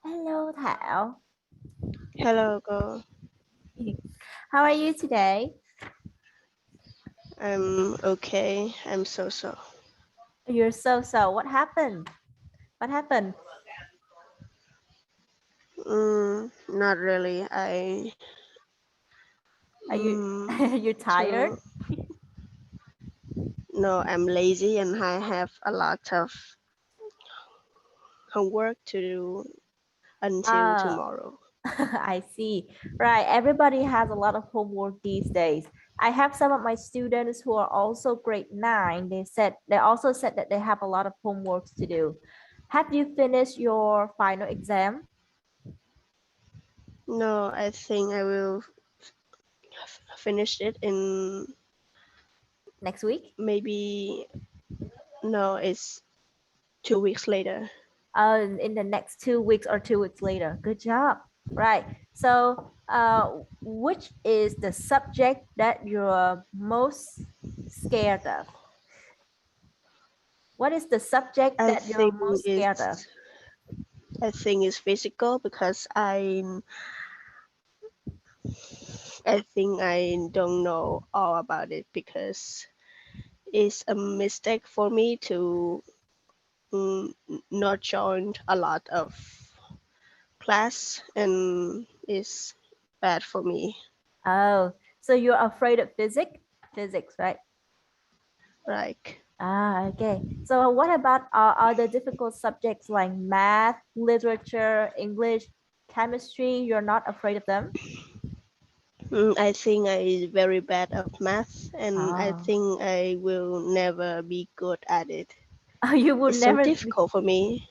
Hello, Thảo. Hello, girl. How are you today? I'm okay. I'm so. You're so. What happened? What happened? Not really. Are you mm, are you tired? to no, I'm lazy and I have a lot of homework to do until Ah, tomorrow. I see. Right. Everybody has a lot of homework these days. I have some of my students who are also grade 9. They also said that they have a lot of homeworks to do. Have you finished your final exam No, I think I will finish it in next week? maybe no, it's 2 weeks later. In the next 2 weeks or 2 weeks later. Good job. Right. So, which is the subject that you're most scared of? What is the subject I that you're think most scared of? it's I think it's physical because I think I don't know all about it because it's a mistake for me to mm, not join a lot of class and it's bad for me. Oh, so you're afraid of physics? Physics, right? Like Ah, okay. So what about other difficult subjects like math, literature, English, chemistry? You're not afraid of them? I think I very bad at math and I Oh, think I will never be good at it. you will It's so never difficult for me.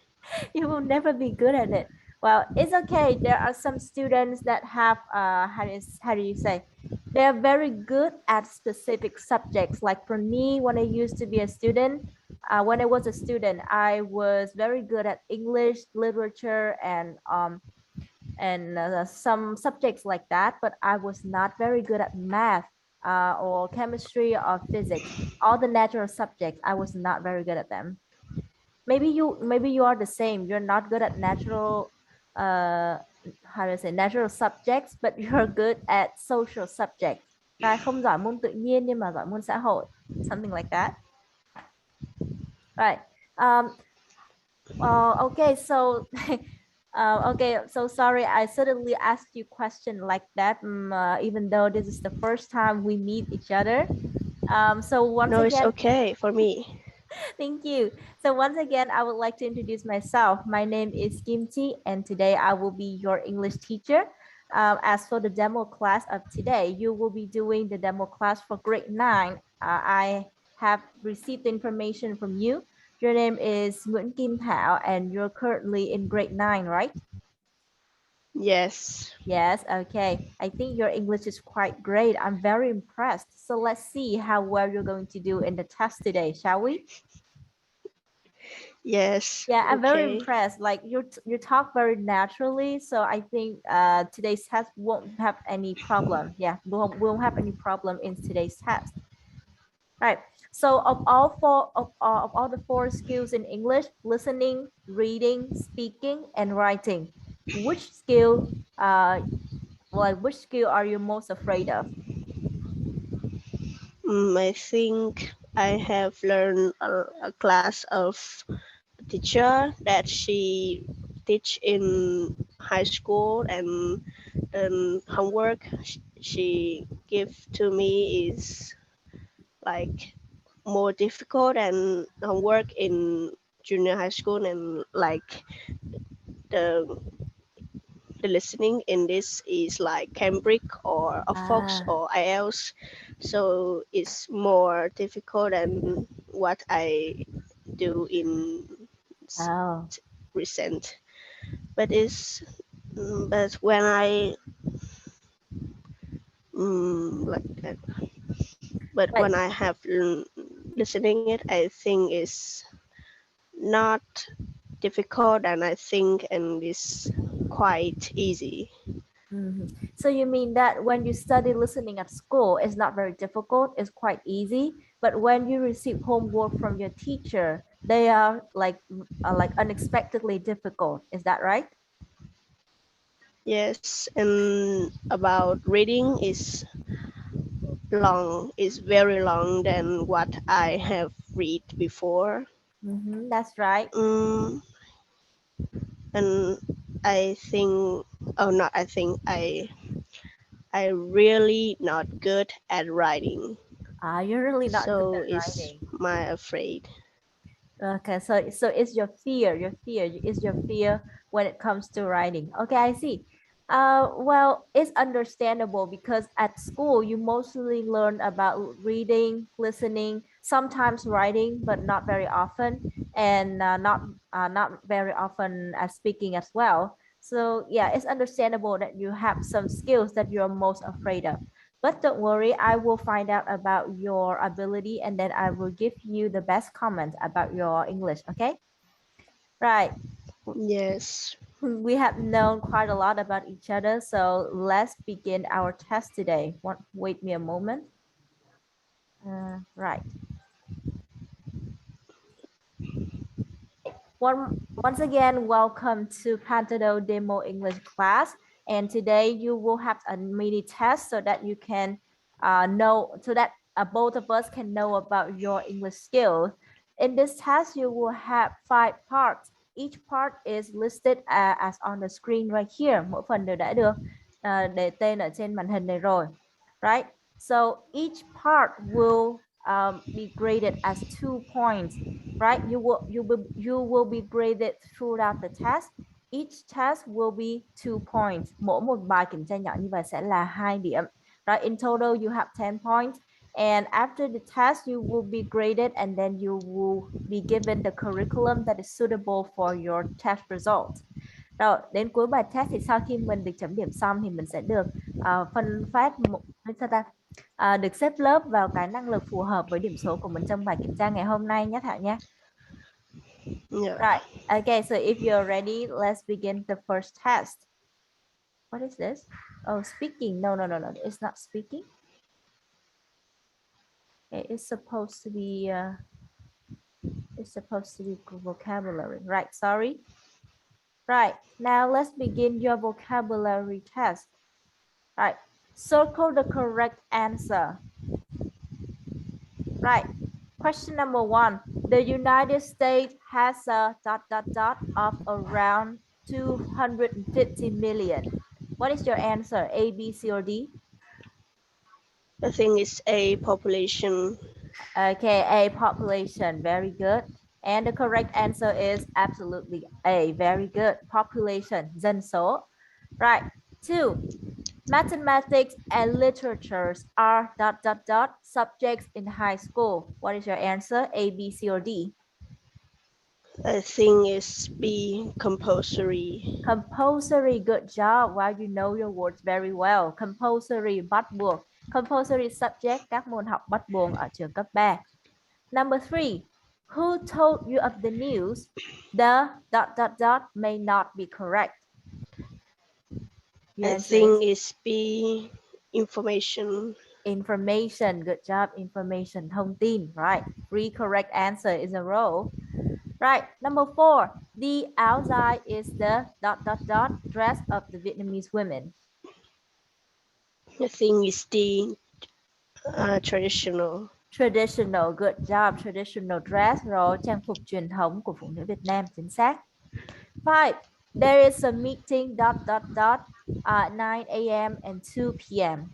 you will never be good at it. Well, it's okay. There are some students that have how do you say? They're very good at specific subjects. Like for me, when I used to be a student, when I was a student, I was very good at English, literature, and some subjects like that. But I was not very good at math, or chemistry or physics. All the natural subjects, I was not very good at them. Maybe you are the same. You're not good at natural uh how to say natural subjects, but you're good at social subjects. Là không giỏi môn tự nhiên nhưng mà giỏi môn xã hội, something like that, right? um okay, so okay, so sorry I suddenly asked you question like that, even though this is the first time we meet each other. So once No, it's again, okay for me. thank you. So once again, I would like to introduce myself. My name is Kimchi, and today I will be your English teacher. As for the demo class of today, you will be doing the demo class for grade 9. I have received information from you. Your name is Nguyễn Thảo, and you're currently in grade 9, right? Yes. Yes, okay. I think your English is quite great. I'm very impressed. So let's see how well you're going to do in the test today, shall we? Yes. Yeah, I'm very Okay. impressed. Like you talk very naturally, so I think today's test won't have any problem. Yeah, we won't have any problem in today's test. Right. So of all the four skills in English, listening, reading, speaking, and writing, which skill which skill are you most afraid of? I think I have learned a class of teacher that she teach in high school and homework she give to me is like more difficult and homework in junior high school and like the the listening in this is like Cambridge or a Fox Ah, or IELTS, so it's more difficult than what I do in s- oh, recent. But it's but when I like that, but right. when I have listening it, I think it's not difficult and I think and it's quite easy. Mhm. So you mean that when you study listening at school, it's not very difficult, it's quite easy. But when you receive homework from your teacher, they are like unexpectedly difficult. Is that right? Yes, and about reading is long, is very long than what I have read before. That's right. Mm, and I think, oh, not I think, I really not good at writing, You're really not good so at it's writing. my afraid. Okay, so it's your fear when it comes to writing. Okay, I see. Well, it's understandable because at school you mostly learn about reading, listening, sometimes writing, but not very often, and not very often as speaking as well. So yeah, it's understandable that you have some skills that you're most afraid of. But don't worry, I will find out about your ability and then I will give you the best comment about your English, okay? Right. Yes. We have known quite a lot about each other, so let's begin our test today. Wait me a moment. Right. Once again, welcome to Pantado Demo English class. And today you will have a mini test so that you can know, so that both of us can know about your English skills. In this test, you will have 5 parts. Each part is listed as on the screen right here. Mỗi phần đều đã được để tên ở trên màn hình này rồi. Right? So each part will be graded as 2 points. Right? You will be graded throughout the test. Each test will be 2 points. Mỗi một bài kiểm tra nhỏ như vậy sẽ là 2 điểm. Right? In total, you have 10 points. And after the test, you will be graded and then you will be given the curriculum that is suitable for your test result. Rồi, đến cuối bài test thì sau khi mình được chấm điểm xong thì mình sẽ được phân phát được xếp lớp vào cái năng lực phù hợp với điểm số của mình trong bài kiểm tra ngày hôm nay nhé Thảo nhé. Yeah. Right. Okay, so if you're ready, let's begin the first test. What is this? Oh, speaking. No. It's not speaking. Okay, it's supposed to be vocabulary. Right, sorry. Right, now let's begin your vocabulary test. Right, circle the correct answer. Right, question number 1. The United States has a ... of around 250 million. What is your answer? A, B, C, or D? I think it's a population. Okay, A, population. Very good. And the correct answer is absolutely A. Very good. Population, dân số. Right. 2. Mathematics and literatures are ... subjects in high school. What is your answer? A, B, C, or D? I think it's B, compulsory. Compulsory, good job. Wow, you know your words very well. Compulsory, bắt buộc. Compulsory subject, các môn học bắt buộc ở trường cấp 3. Number 3. Who told you of the news? The ... may not be correct. Your I answer is think it's B, information. information. Good job. Information, thông tin. Right. 3 correct answer is a row. Right. Number 4. The áo dài is the ... dress of the Vietnamese women. I think it's D, traditional. Traditional. Good job. Traditional dress. Rồi trang phục truyền thống của phụ nữ Việt Nam. Chính xác. 5. There is a meeting ... at 9 a.m. and 2 p.m.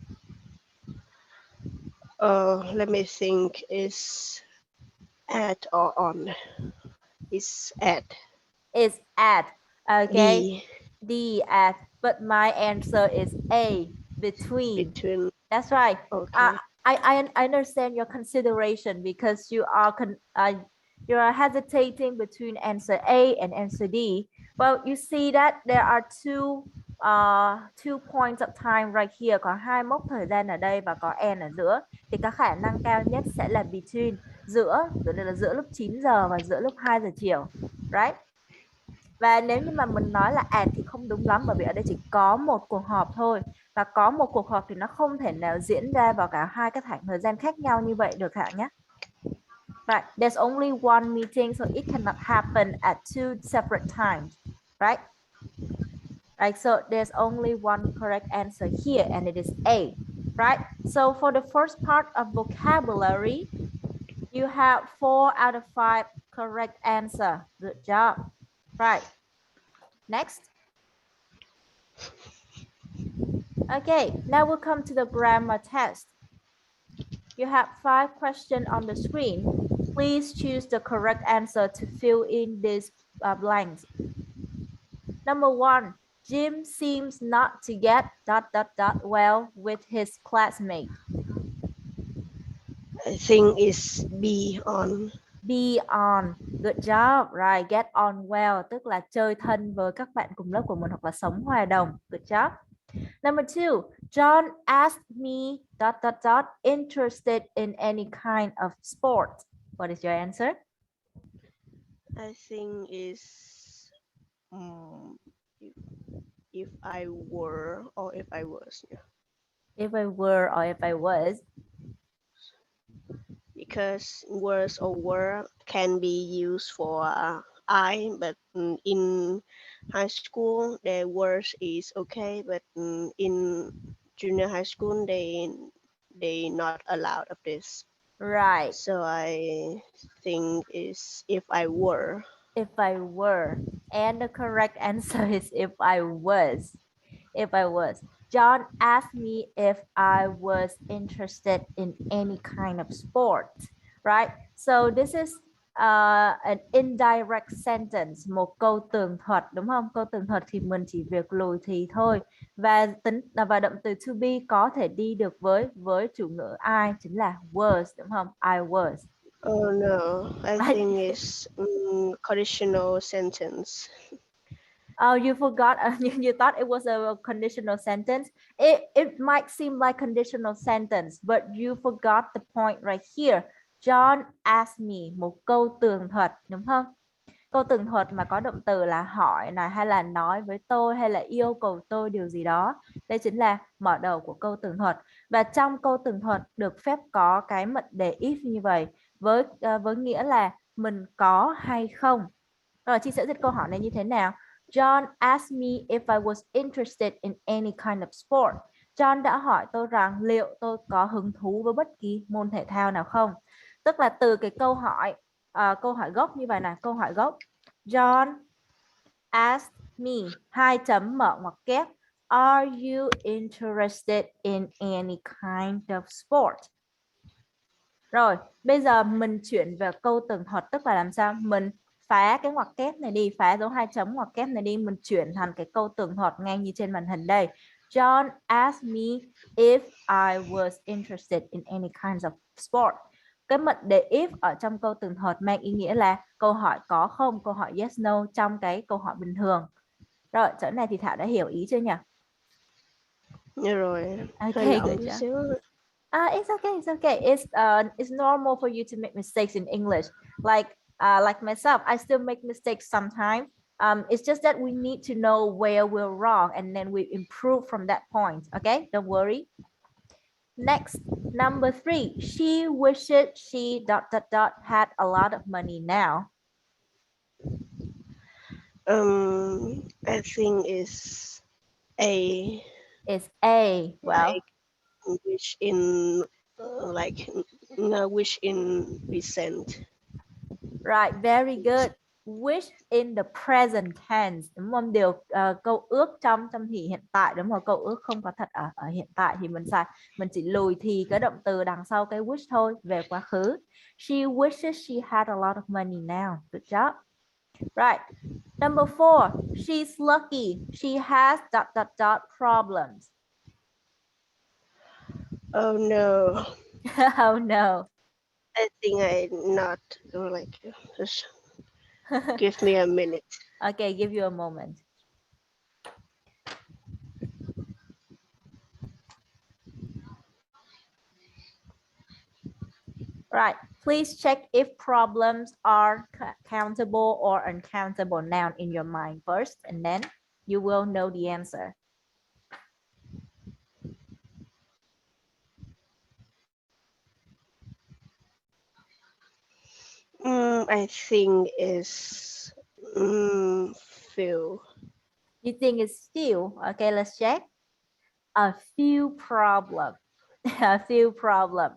Let me think. It's at or on? It's at. Is at. Okay. D, D, at. But my answer is A, between. between. That's right. Okay. I understand your consideration because you are hesitating between answer A and answer D. Well, you see that there are two points of time right here. Có 2 mốc thời gian ở đây và có N ở giữa. Thì có khả năng cao nhất sẽ là between, giữa là giữa lúc 9 giờ và giữa lúc 2 giờ chiều. Right? Và nếu như mà mình nói là at thì không đúng lắm bởi vì ở đây chỉ có một cuộc họp thôi. Và có một cuộc họp thì nó không thể nào diễn ra vào cả 2 cái khoảng thời gian khác nhau như vậy được Hạ nhé. Right, there's only one meeting so it cannot happen at 2 separate times. Right? Right, so there's only one correct answer here, and it is A. Right, so for the first part of vocabulary, you have 4 out of 5 correct answer. Good job. Right, next. Okay, now we'll come to the grammar test. You have 5 questions on the screen. Please choose the correct answer to fill in these blanks. Number 1, Jim seems not to get ... well with his classmate. I think it's be on. Be on. Good job. Right, get on well tức là chơi thân với các bạn cùng lớp của mình hoặc là sống hòa đồng. Good job. Number 2, John asked me ... interested in any kind of sport. What is your answer? I think it's if I were or if I was. Yeah. If I were or if I was. Because was or were can be used for I, but in high school the words is okay, but in junior high school they not allowed of this. Right. So I think is if I were. If I were. And the correct answer is if I was. If I was. John asked me if I was interested in any kind of sport. Right? So this is an indirect sentence, một câu tường thuật, đúng không? Câu tường thuật thì mình chỉ việc lùi thì thôi. Và động từ to be có thể đi được với chủ ngữ I, chính là was, đúng không? I was. Oh no, I think it's conditional sentence. Oh, you forgot. You thought it was a conditional sentence. It might seem like conditional sentence, but you forgot the point right here. John asked me, một câu tường thuật, đúng không? Câu tường thuật mà có động từ là hỏi này, hay là nói với tôi, hay là yêu cầu tôi điều gì đó. Đây chính là mở đầu của câu tường thuật. Và trong câu tường thuật được phép có cái mệnh đề if như vậy, với nghĩa là mình có hay không. Rồi, chị sẽ dịch câu hỏi này như thế nào? John asked me if I was interested in any kind of sport. John đã hỏi tôi rằng liệu tôi có hứng thú với bất kỳ môn thể thao nào không? Tức là từ cái câu hỏi gốc như vậy này, câu hỏi gốc. John asked me, 2 chấm mở ngoặc kép, are you interested in any kind of sport? Rồi, bây giờ mình chuyển về câu tường thuật, tức là làm sao? Mình phá cái ngoặc kép này đi, phá dấu 2 chấm ngoặc kép này đi, mình chuyển thành cái câu tường thuật ngay như trên màn hình đây. John asked me if I was interested in any kinds of sport. Cái mệnh đề if ở trong câu tường thuật mang ý nghĩa là câu hỏi có không, câu hỏi yes no trong cái câu hỏi bình thường. Rồi, chỗ này thì Thảo đã hiểu ý chưa nhỉ? Dạ rồi. Okay, good job. It's okay. It's okay. It's normal for you to make mistakes in English. Like myself, I still make mistakes sometimes. It's just that we need to know where we're wrong, and then we improve from that point. Okay, don't worry. Next, number 3. She wishes she ... had a lot of money now. I think it's A. It's A. Well, Like which in which in recent. Right, very good. Wish in the present tense, đúng không? Câu ước trong thì hiện tại, đúng không? Câu ước không có thật ở hiện tại thì mình chỉ lùi thì cái động từ đằng sau cái wish thôi, về quá khứ. She wishes she had a lot of money now. Good job. Right. Number 4. She's lucky. She has ... problems. Oh no. Oh no. I think I not like just give me a minute. Okay, give you a moment. Right. Please check if problems are countable or uncountable noun in your mind first, and then you will know the answer. I think is feel. You think it's few. Okay, let's check. A few problem. A few problem.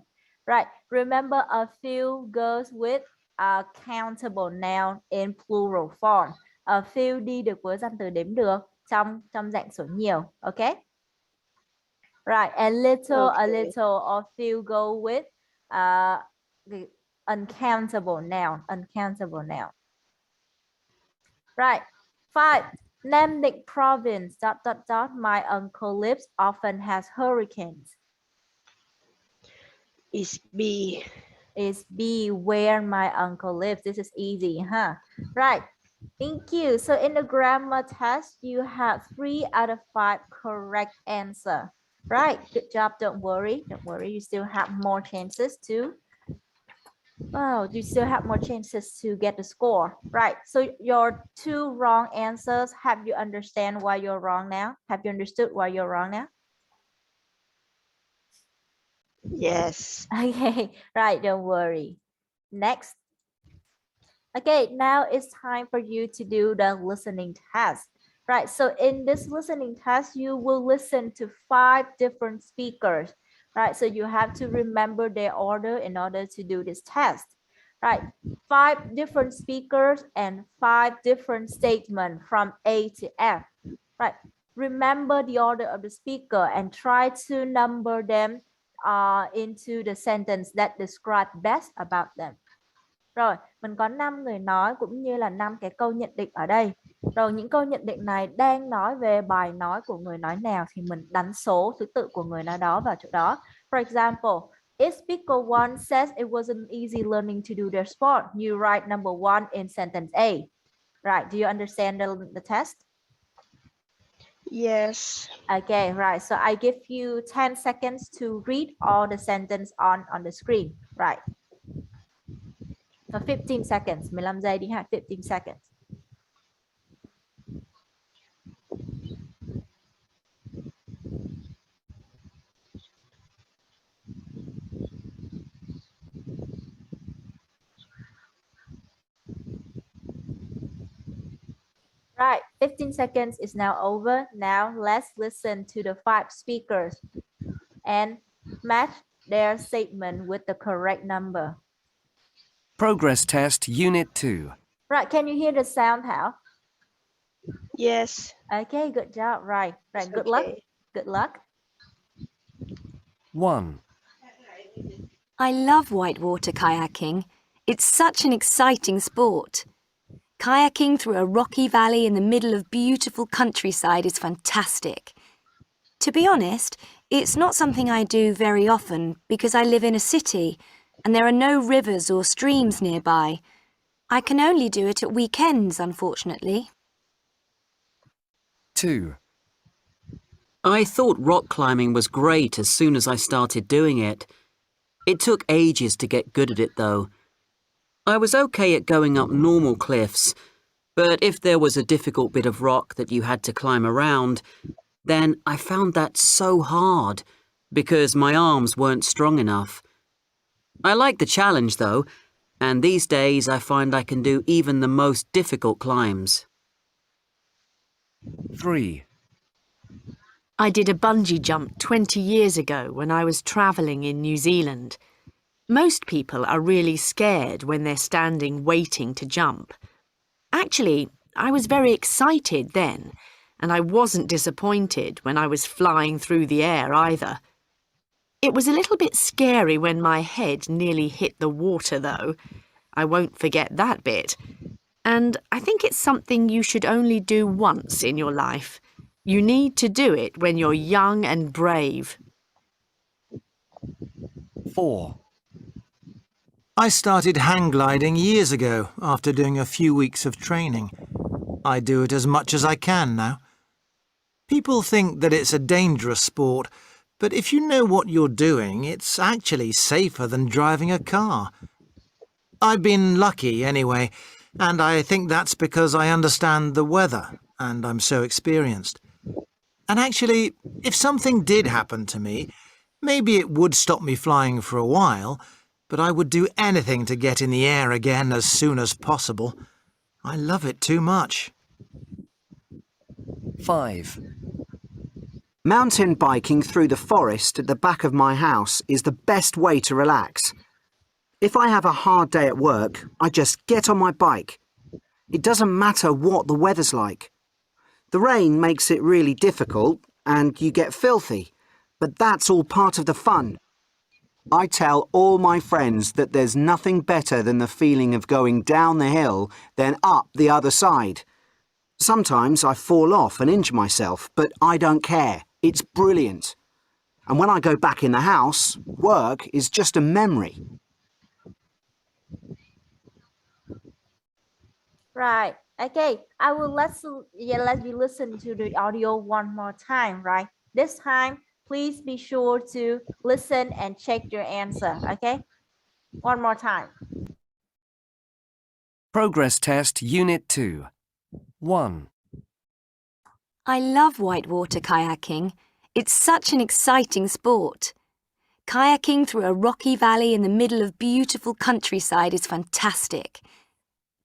Right. Remember, a few goes with a countable noun in plural form. A few đi được với danh từ đếm được trong dạng số nhiều. Okay. Right. A little, a little, or few go with the uncountable noun. Uncountable noun. Right. 5. Name the province. ... My uncle lives often has hurricanes. Is B. Is B where my uncle lives. This is easy, huh? Right. Thank you. So in the grammar test, you have 3 out of 5 correct answer. Right. Good job. Don't worry. Don't worry. You still have more chances to. Oh, you still have more chances to get the score. Right. So your 2 wrong answers. Have you understand why you're wrong now? Have you understood why you're wrong now? Yes. Okay. Right. Don't worry. Next. Okay. Now it's time for you to do the listening test. Right. So in this listening test, you will listen to 5 different speakers. Right. So you have to remember their order in order to do this test. Right. 5 different speakers and 5 different statements from A to F. Right. Remember the order of the speaker and try to number them into the sentence that describe best about them. Rồi, mình có 5 người nói cũng như là 5 cái câu nhận định ở đây. Rồi những câu nhận định này đang nói về bài nói của người nói nào thì mình đánh số thứ tự của người nói đó vào chỗ đó. For example, if speaker 1 says it wasn't easy learning to do their sport, you write number 1 in sentence A. Right, do you understand the test? Yes. Okay, right. So I give you 10 seconds to read all the sentence on the screen. Right. So 15 seconds. 15 giây đi ha. 15 seconds. Right, 15 seconds is now over. Now let's listen to the 5 speakers and match their statement with the correct number. Progress test, Unit 2. Right, can you hear the sound, Thảo? Yes. Okay, good job. Right, right. Good luck. Good luck. 1. I love whitewater kayaking. It's such an exciting sport. Kayaking through a rocky valley in the middle of beautiful countryside is fantastic. To be honest, it's not something I do very often because I live in a city and there are no rivers or streams nearby. I can only do it at weekends, unfortunately. 2. I thought rock climbing was great as soon as I started doing it. It took ages to get good at it though. I was okay at going up normal cliffs, but if there was a difficult bit of rock that you had to climb around, then I found that so hard because my arms weren't strong enough. I like the challenge though, and these days I find I can do even the most difficult climbs. 3. I did a bungee jump 20 years ago when I was travelling in New Zealand. Most people are really scared when they're standing waiting to jump. Actually, I was very excited then, and I wasn't disappointed when I was flying through the air either. It was a little bit scary when my head nearly hit the water though. I won't forget that bit. And I think it's something you should only do once in your life. You need to do it when you're young and brave. 4. I started hang gliding years ago after doing a few weeks of training. I do it as much as I can now. People think that it's a dangerous sport, but if you know what you're doing, it's actually safer than driving a car. I've been lucky anyway, and I think that's because I understand the weather and I'm so experienced. And actually, if something did happen to me, maybe it would stop me flying for a while, but I would do anything to get in the air again as soon as possible. I love it too much. 5. Mountain biking through the forest at the back of my house is the best way to relax. If I have a hard day at work, I just get on my bike. It doesn't matter what the weather's like. The rain makes it really difficult and you get filthy, but that's all part of the fun. I tell all my friends that there's nothing better than the feeling of going down the hill, then up the other side. Sometimes I fall off and injure myself, but I don't care. It's brilliant. And when I go back in the house, work is just a memory. Right. Okay. I will let you listen to the audio one more time, right? This time, please be sure to listen and check your answer, okay? One more time. Progress test Unit 2. 1. I love whitewater kayaking. It's such an exciting sport. Kayaking through a rocky valley in the middle of beautiful countryside is fantastic.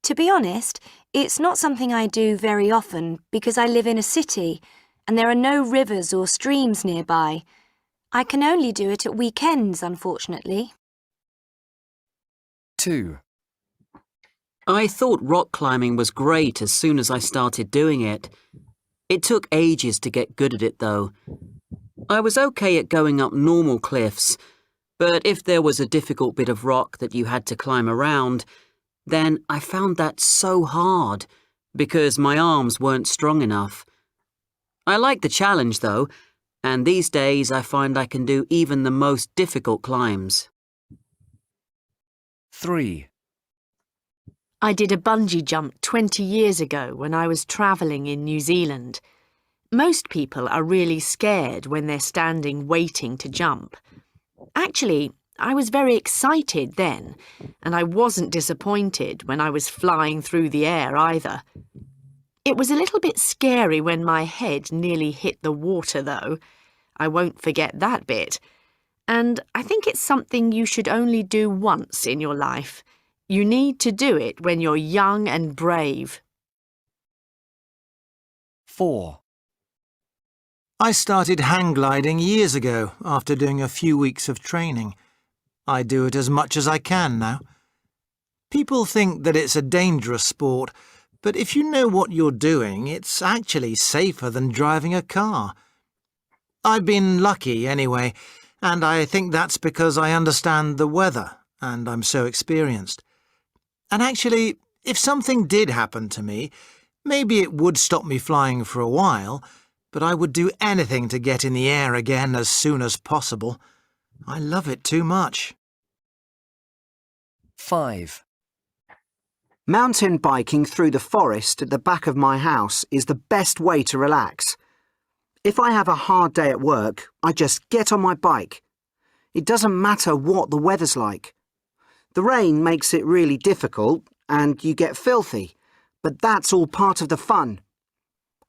To be honest, it's not something I do very often because I live in a city and there are no rivers or streams nearby. I can only do it at weekends, unfortunately. 2. I thought rock climbing was great as soon as I started doing it. It took ages to get good at it, though. I was okay at going up normal cliffs, but if there was a difficult bit of rock that you had to climb around, then I found that so hard because my arms weren't strong enough. I like the challenge, though, and these days I find I can do even the most difficult climbs. 3. I did a bungee jump 20 years ago when I was travelling in New Zealand. Most people are really scared when they're standing waiting to jump. Actually, I was very excited then, and I wasn't disappointed when I was flying through the air either. It was a little bit scary when my head nearly hit the water, though. I won't forget that bit. And I think it's something you should only do once in your life. You need to do it when you're young and brave. 4. I started hang gliding years ago after doing a few weeks of training. I do it as much as I can now. People think that it's a dangerous sport, but if you know what you're doing, it's actually safer than driving a car. I've been lucky anyway, and I think that's because I understand the weather and I'm so experienced. And actually, if something did happen to me, maybe it would stop me flying for a while, but I would do anything to get in the air again as soon as possible. I love it too much. 5. Mountain biking through the forest at the back of my house is the best way to relax. If I have a hard day at work, I just get on my bike. It doesn't matter what the weather's like. The rain makes it really difficult and you get filthy, but that's all part of the fun.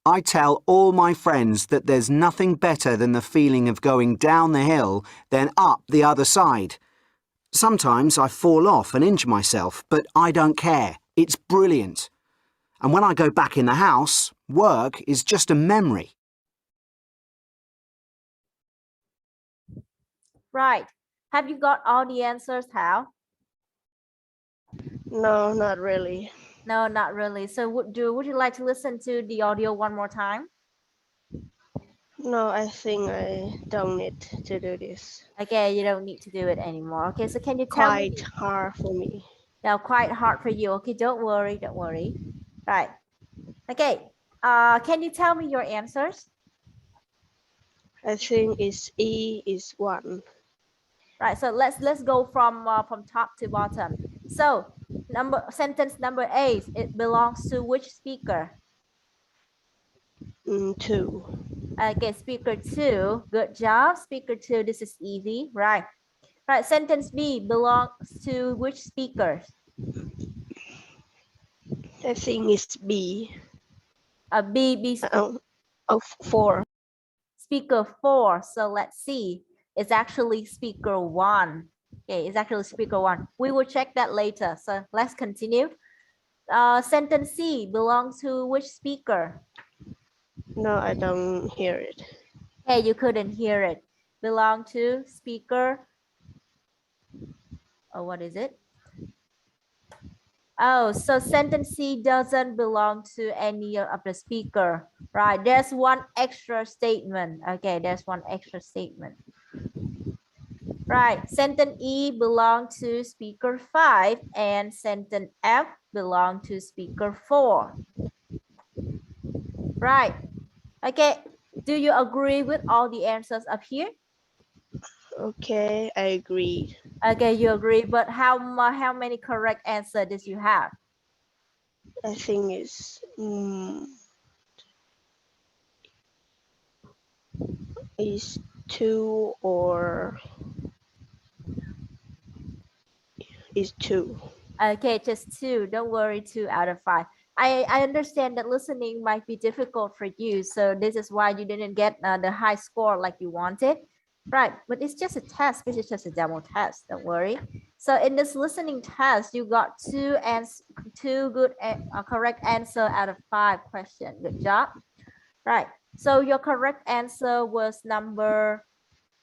I tell all my friends that there's nothing better than the feeling of going down the hill, then up the other side. Sometimes I fall off and injure myself, but I don't care. It's brilliant. And when I go back in the house, work is just a memory. Right. Have you got all the answers, Thảo? No, not really. No, not really. So would you like to listen to the audio one more time? No, I think I don't need to do this. Okay, you don't need to do it anymore. Okay, so can you tell me? Quite hard for me. Now, quite hard for you. Okay, don't worry, don't worry. Right. Okay. Can you tell me your answers? I think it's E is 1. Right. So let's go from top to bottom. So sentence number 8. It belongs to which speaker? 2. Okay, speaker 2. Good job, speaker 2. This is easy, right? Right. Sentence B belongs to which speaker? I think it's B. B. 4. Speaker 4. So let's see. It's actually speaker 1. Okay, it's actually speaker 1. We will check that later. So let's continue. Sentence C belongs to which speaker? No, I don't hear it. Okay, you couldn't hear it. Belong to speaker. Oh, what is it? Oh, so sentence C doesn't belong to any of the speaker. Right, there's one extra statement. Okay, there's one extra statement. Right, sentence E belong to speaker 5 and sentence F belong to speaker 4. Right, okay, do you agree with all the answers up here? Okay, I agree. Okay, you agree, but how many correct answers did you have? I think it's is 2 or is 2. Okay, just 2. Don't worry, 2 out of 5. I understand that listening might be difficult for you, so this is why you didn't get the high score like you wanted. Right, but it's just a test. This is just a demo test. Don't worry. So in this listening test, you got 2 good correct answer out of 5 questions. Good job. Right. So your correct answer was number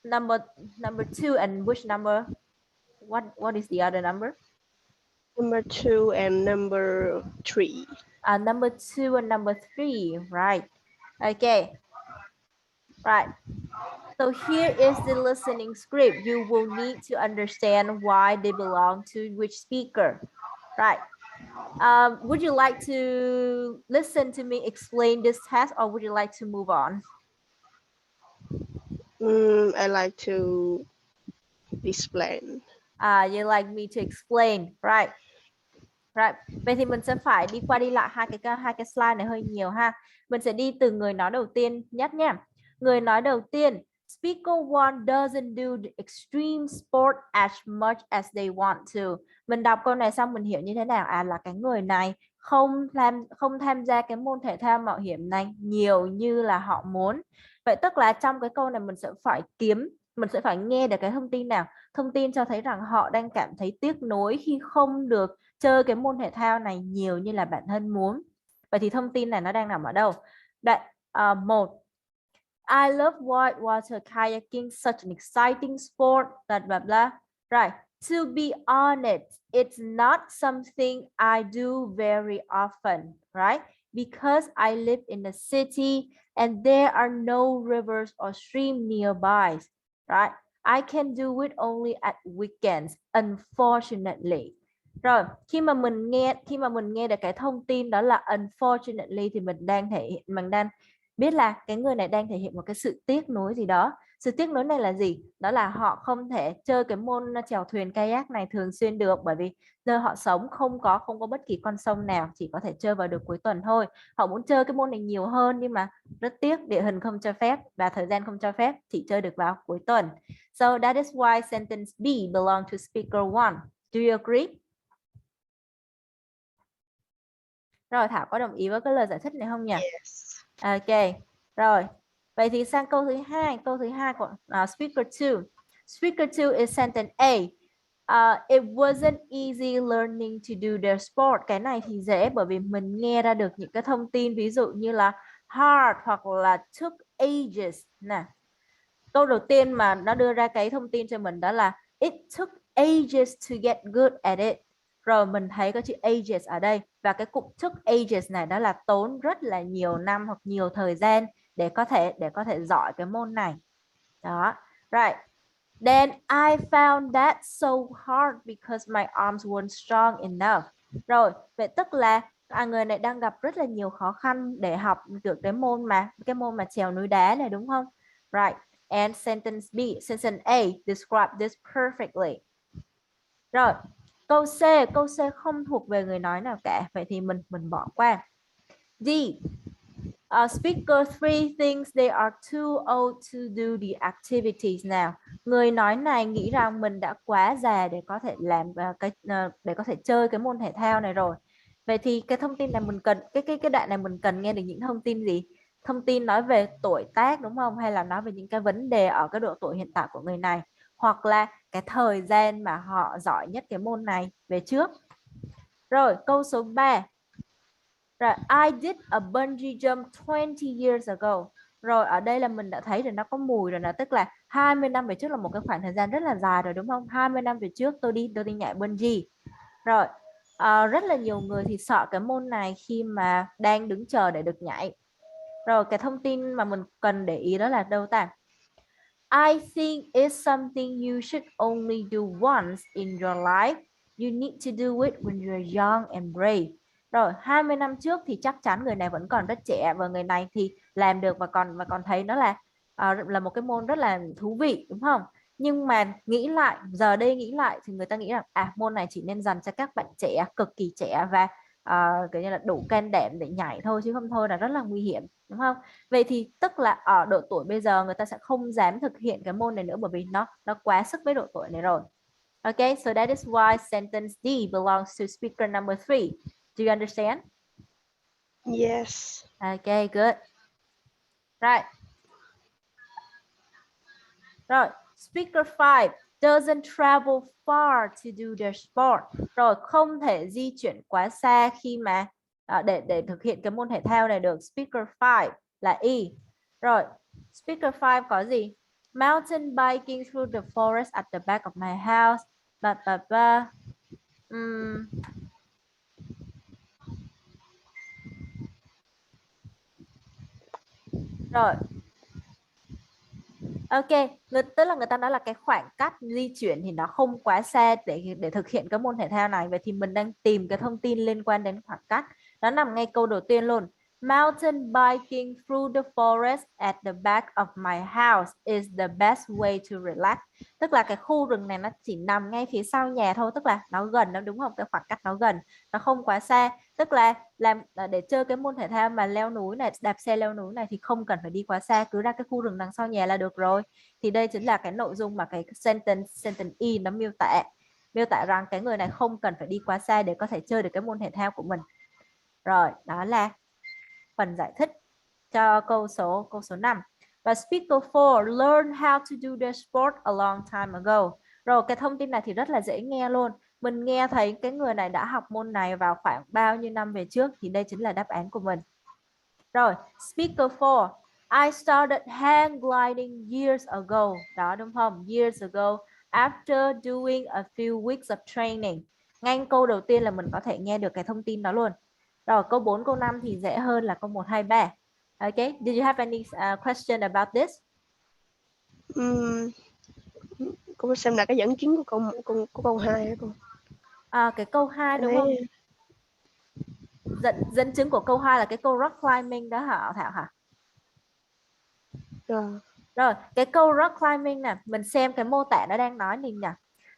2, and which number? What is the other number? Number 2 and number 3. Number 2 and number 3, right? Okay, right. So here is the listening script. You will need to understand why they belong to which speaker, right? Would you like to listen to me explain this test, or would you like to move on? I like to explain. You like me to explain, right? Right. Vậy thì mình sẽ phải đi qua đi lại hai cái slide này hơi nhiều ha. Mình sẽ đi từ người nói đầu tiên nhất nha. Người nói đầu tiên, speaker one doesn't do the extreme sport as much as they want to. Mình đọc câu này xong mình hiểu như thế nào? Là cái người này không tham gia cái môn thể thao mạo hiểm này nhiều như là họ muốn. Vậy tức là trong cái câu này mình sẽ phải nghe được cái thông tin nào? Thông tin cho thấy rằng họ đang cảm thấy tiếc nuối khi không được chơi cái môn thể thao này nhiều như là bản thân muốn. Vậy thì thông tin này nó đang nằm ở đâu? Một, I love whitewater kayaking, such an exciting sport, blah blah blah. Right. To be honest, it's not something I do very often, right? Because I live in a city and there are no rivers or streams nearby, right? I can do it only at weekends, unfortunately. Rồi, khi mà mình nghe được cái thông tin đó là unfortunately thì mình đang biết là cái người này đang thể hiện một cái sự tiếc nuối gì đó. Sự tiếc nuối này là gì? Đó là họ không thể chơi cái môn chèo thuyền kayak này thường xuyên được, bởi vì nơi họ sống không có bất kỳ con sông nào, chỉ có thể chơi vào được cuối tuần thôi. Họ muốn chơi cái môn này nhiều hơn nhưng mà rất tiếc địa hình không cho phép và thời gian không cho phép, chỉ chơi được vào cuối tuần. So that is why sentence B belong to speaker one. Do you agree? Rồi, Thảo có đồng ý với cái lời giải thích này không nhỉ? Yes. Ok, rồi. Vậy thì sang câu thứ hai của speaker 2. Speaker 2 is sentence A. It wasn't easy learning to do their sport. Cái này thì dễ bởi vì mình nghe ra được những cái thông tin ví dụ như là hard hoặc là took ages. Nè. Câu đầu tiên mà nó đưa ra cái thông tin cho mình đó là it took ages to get good at it. Rồi mình thấy có chữ ages ở đây và cái cụm took ages này đó là tốn rất là nhiều năm hoặc nhiều thời gian để có thể giỏi cái môn này. Đó. Right. Then I found that so hard because my arms weren't strong enough. Rồi, vậy tức là người này đang gặp rất là nhiều khó khăn để học được cái môn mà trèo núi đá này, đúng không? Right. And sentence B, sentence A describe this perfectly. Rồi, câu C không thuộc về người nói nào cả, vậy thì mình bỏ qua. D. Speaker 3 thinks they are too old to do the activities now. Người nói này nghĩ rằng mình đã quá già để có thể làm để có thể chơi cái môn thể thao này rồi. Vậy thì cái thông tin này mình cần cái đoạn này mình cần nghe được những thông tin gì? Thông tin nói về tuổi tác, đúng không? Hay là nói về những cái vấn đề ở cái độ tuổi hiện tại của người này, hoặc là cái thời gian mà họ giỏi nhất cái môn này về trước. Rồi, câu số 3. Rồi, I did a bungee jump 20 years ago. Rồi, ở đây là mình đã thấy rồi, nó có mùi rồi nè, tức là 20 năm về trước là một cái khoảng thời gian rất là dài rồi đúng không? 20 năm về trước tôi đi nhảy bungee. Rồi, rất là nhiều người thì sợ cái môn này khi mà đang đứng chờ để được nhảy. Rồi, cái thông tin mà mình cần để ý đó là đâu ta? I think it's something you should only do once in your life. You need to do it when you're young and brave. Rồi, 20 năm trước thì chắc chắn người này vẫn còn rất trẻ và người này thì làm được và còn thấy nó là một cái môn rất là thú vị đúng không? Nhưng mà nghĩ lại, giờ đây nghĩ lại thì người ta nghĩ rằng môn này chỉ nên dành cho các bạn trẻ, cực kỳ trẻ và kiểu như là đủ can đảm để nhảy thôi, chứ không thôi là rất là nguy hiểm đúng không? Vậy thì tức là ở độ tuổi bây giờ người ta sẽ không dám thực hiện cái môn này nữa bởi vì nó quá sức với độ tuổi này rồi. Okay, so that is why sentence D belongs to speaker number 3. Do you understand? Yes. Okay, good. Right. Rồi, speaker 5 doesn't travel far to do their sport. Rồi, không thể di chuyển quá xa khi mà để thực hiện cái môn thể thao này được. Speaker 5 là E. Rồi, speaker 5 có gì? Mountain biking through the forest at the back of my house. Rồi. Ok, tức là người ta nói là cái khoảng cách di chuyển thì nó không quá xa để thực hiện cái môn thể thao này. Vậy thì mình đang tìm cái thông tin liên quan đến khoảng cách. Nó nằm ngay câu đầu tiên luôn. Mountain biking through the forest at the back of my house is the best way to relax. Tức là cái khu rừng này nó chỉ nằm ngay phía sau nhà thôi, tức là nó gần đó đúng không? Cái khoảng cách nó gần, nó không quá xa. Tức là để chơi cái môn thể thao mà leo núi này, đạp xe leo núi này thì không cần phải đi quá xa, cứ ra cái khu rừng đằng sau nhà là được rồi. Thì đây chính là cái nội dung mà cái sentence E nó miêu tả rằng cái người này không cần phải đi quá xa để có thể chơi được cái môn thể thao của mình. Rồi, đó là phần giải thích cho câu số 5. Và speaker 4 learn how to do their sport a long time ago. Rồi, cái thông tin này thì rất là dễ nghe luôn. Mình nghe thấy cái người này đã học môn này vào khoảng bao nhiêu năm về trước thì đây chính là đáp án của mình. Rồi, speaker 4, I started hang gliding years ago. Đó đúng không? Years ago after doing a few weeks of training. Ngay câu đầu tiên là mình có thể nghe được cái thông tin đó luôn. Rồi, câu 4, câu 5 thì dễ hơn là câu 1, 2, 3. Okay, did you have any question about this? Cô xem là cái dẫn chứng của câu 2 hả cô? Cái câu 2 đúng không? Dẫn chứng của câu 2 là cái câu rock climbing đó hả Thảo hả? Rồi, cái câu rock climbing nè, mình xem cái mô tả nó đang nói gì nhỉ?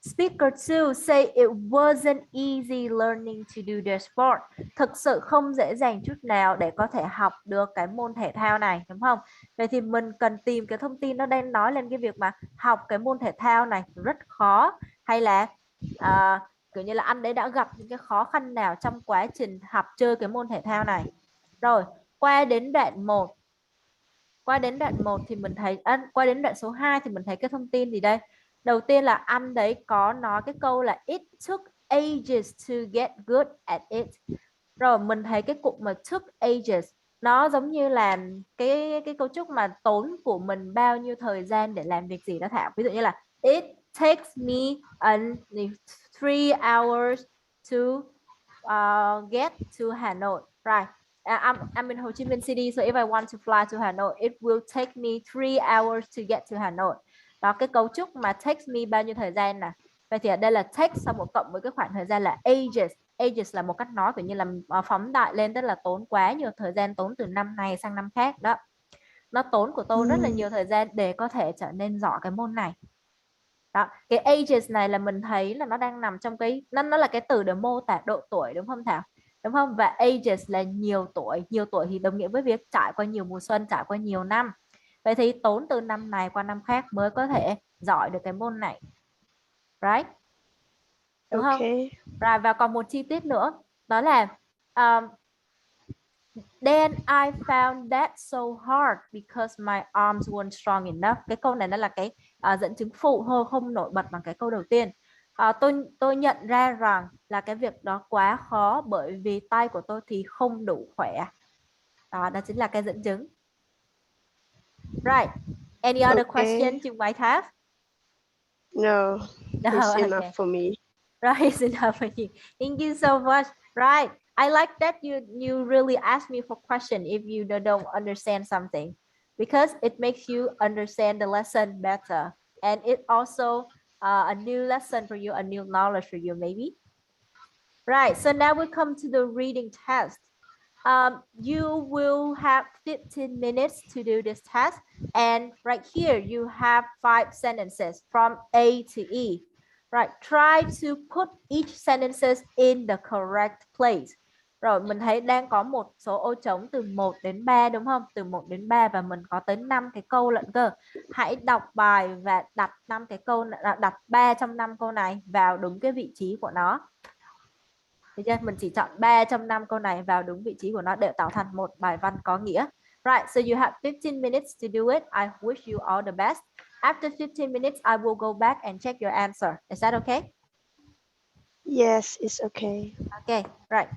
Speaker 2 say it wasn't easy learning to do their sport. Thực sự không dễ dàng chút nào để có thể học được cái môn thể thao này, đúng không? Vậy thì mình cần tìm cái thông tin nó đang nói lên cái việc mà học cái môn thể thao này rất khó, hay là kiểu như là anh ấy đã gặp những cái khó khăn nào trong quá trình học chơi cái môn thể thao này. Rồi, qua đến đoạn 1 thì mình thấy qua đến đoạn số 2 thì mình thấy cái thông tin gì đây? Đầu tiên là anh đấy có nói cái câu là it took ages to get good at it. Rồi mình thấy cái cụm mà took ages nó giống như là cái cấu trúc mà tốn của mình bao nhiêu thời gian để làm việc gì đó Thảo. Ví dụ như là it takes me 3 hours to get to Hà Nội. Right. I'm in Ho Chi Minh City, so if I want to fly to Hà Nội, it will take me 3 hours to get to Hà Nội. Đó, cái cấu trúc mà takes me bao nhiêu thời gian nè. Vậy thì ở đây là take xong một cộng với cái khoảng thời gian là ages. Ages là một cách nói kiểu như là phóng đại lên, tức là tốn quá nhiều thời gian, tốn từ năm này sang năm khác đó. Nó tốn của tôi rất là nhiều thời gian để có thể trở nên giỏi cái môn này. Đó, cái ages này là mình thấy là nó đang nằm trong cái nó là cái từ để mô tả độ tuổi đúng không Thảo? Đúng không? Và ages là nhiều tuổi thì đồng nghĩa với việc trải qua nhiều mùa xuân, trải qua nhiều năm. Vậy thì tốn từ năm này qua năm khác mới có thể giỏi được cái môn này. Right? Đúng không? Rồi, và còn một chi tiết nữa, đó là then I found that so hard because my arms weren't strong enough. Cái câu này nó là cái dẫn chứng phụ thôi, không nổi bật bằng cái câu đầu tiên. Tôi nhận ra rằng là cái việc đó quá khó bởi vì tay của tôi thì không đủ khỏe. Đó chính là cái dẫn chứng. Right. Any other Okay. questions you might have? No, No, it's okay. enough for me. Right, it's enough for you. Thank you so much. Right. I like that you really ask me for question if you don't understand something, because it makes you understand the lesson better, and it also a new lesson for you, a new knowledge for you maybe. Right. So now we come to the reading test. You will have 15 minutes to do this test, and right here you have 5 sentences from A to E. Right, try to put each sentences in the correct place. Rồi mình thấy đang có một số ô trống từ 1 đến 3 đúng không? Từ 1 đến 3 và mình có tới 5 cái câu lận cơ. Hãy đọc bài và đặt 5 cái câu, đặt 3 trong 5 câu này vào đúng cái vị trí của nó. Được chưa? Mình chỉ chọn 3 trong 5 câu này vào đúng vị trí của nó để tạo thành một bài văn có nghĩa. Right, so you have 15 minutes to do it. I wish you all the best. After 15 minutes, I will go back and check your answer. Is that okay? Yes, it's okay. Okay, right.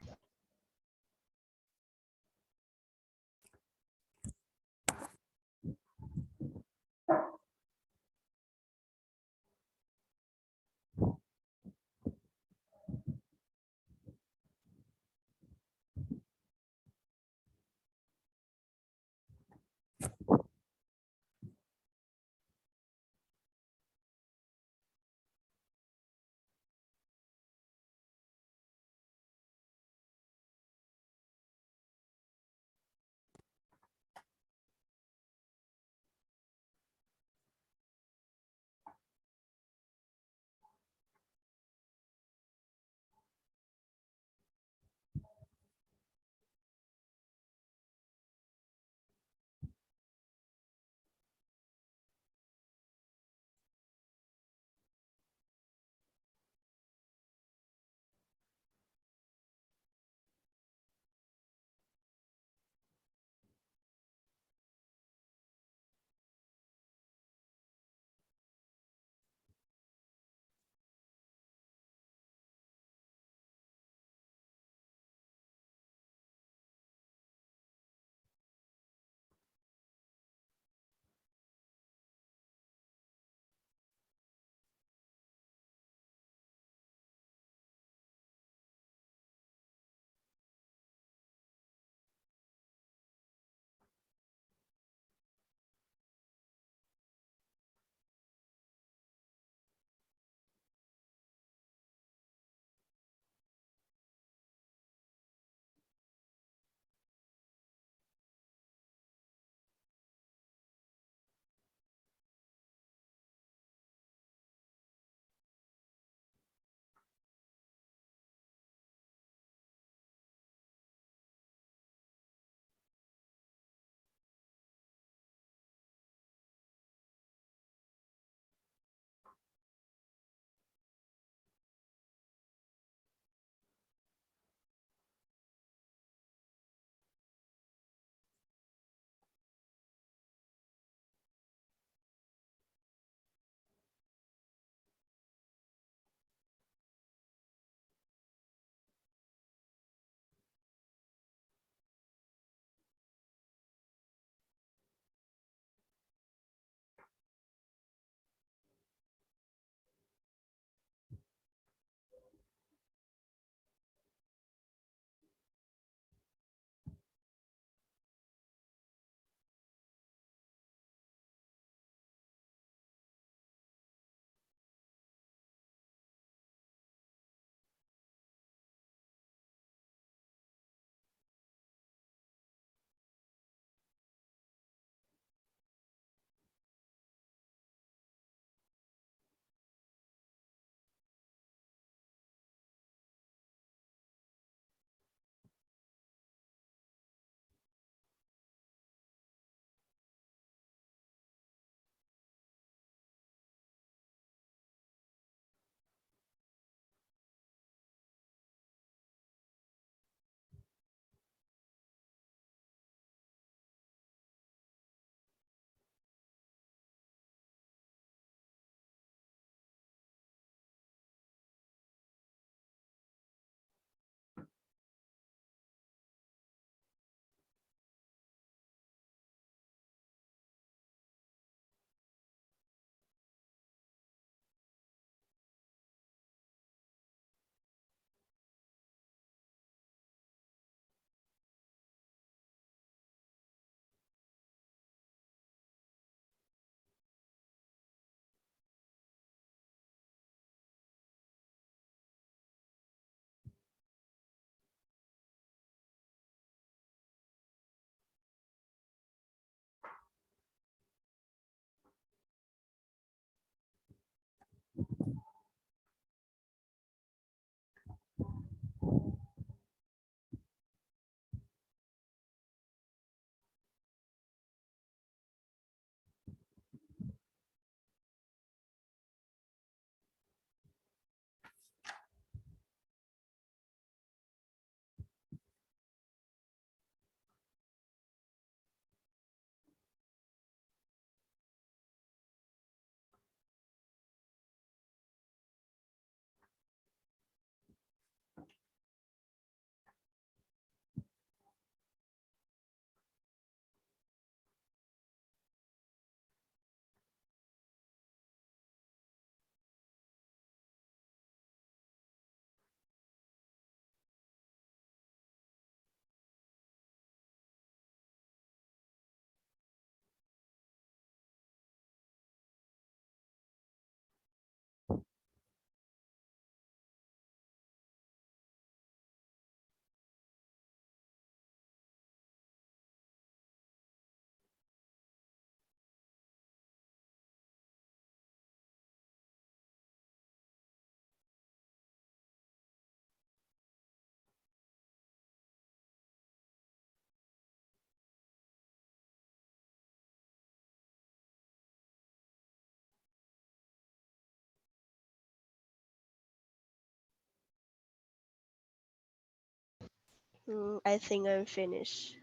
I think I'm finished.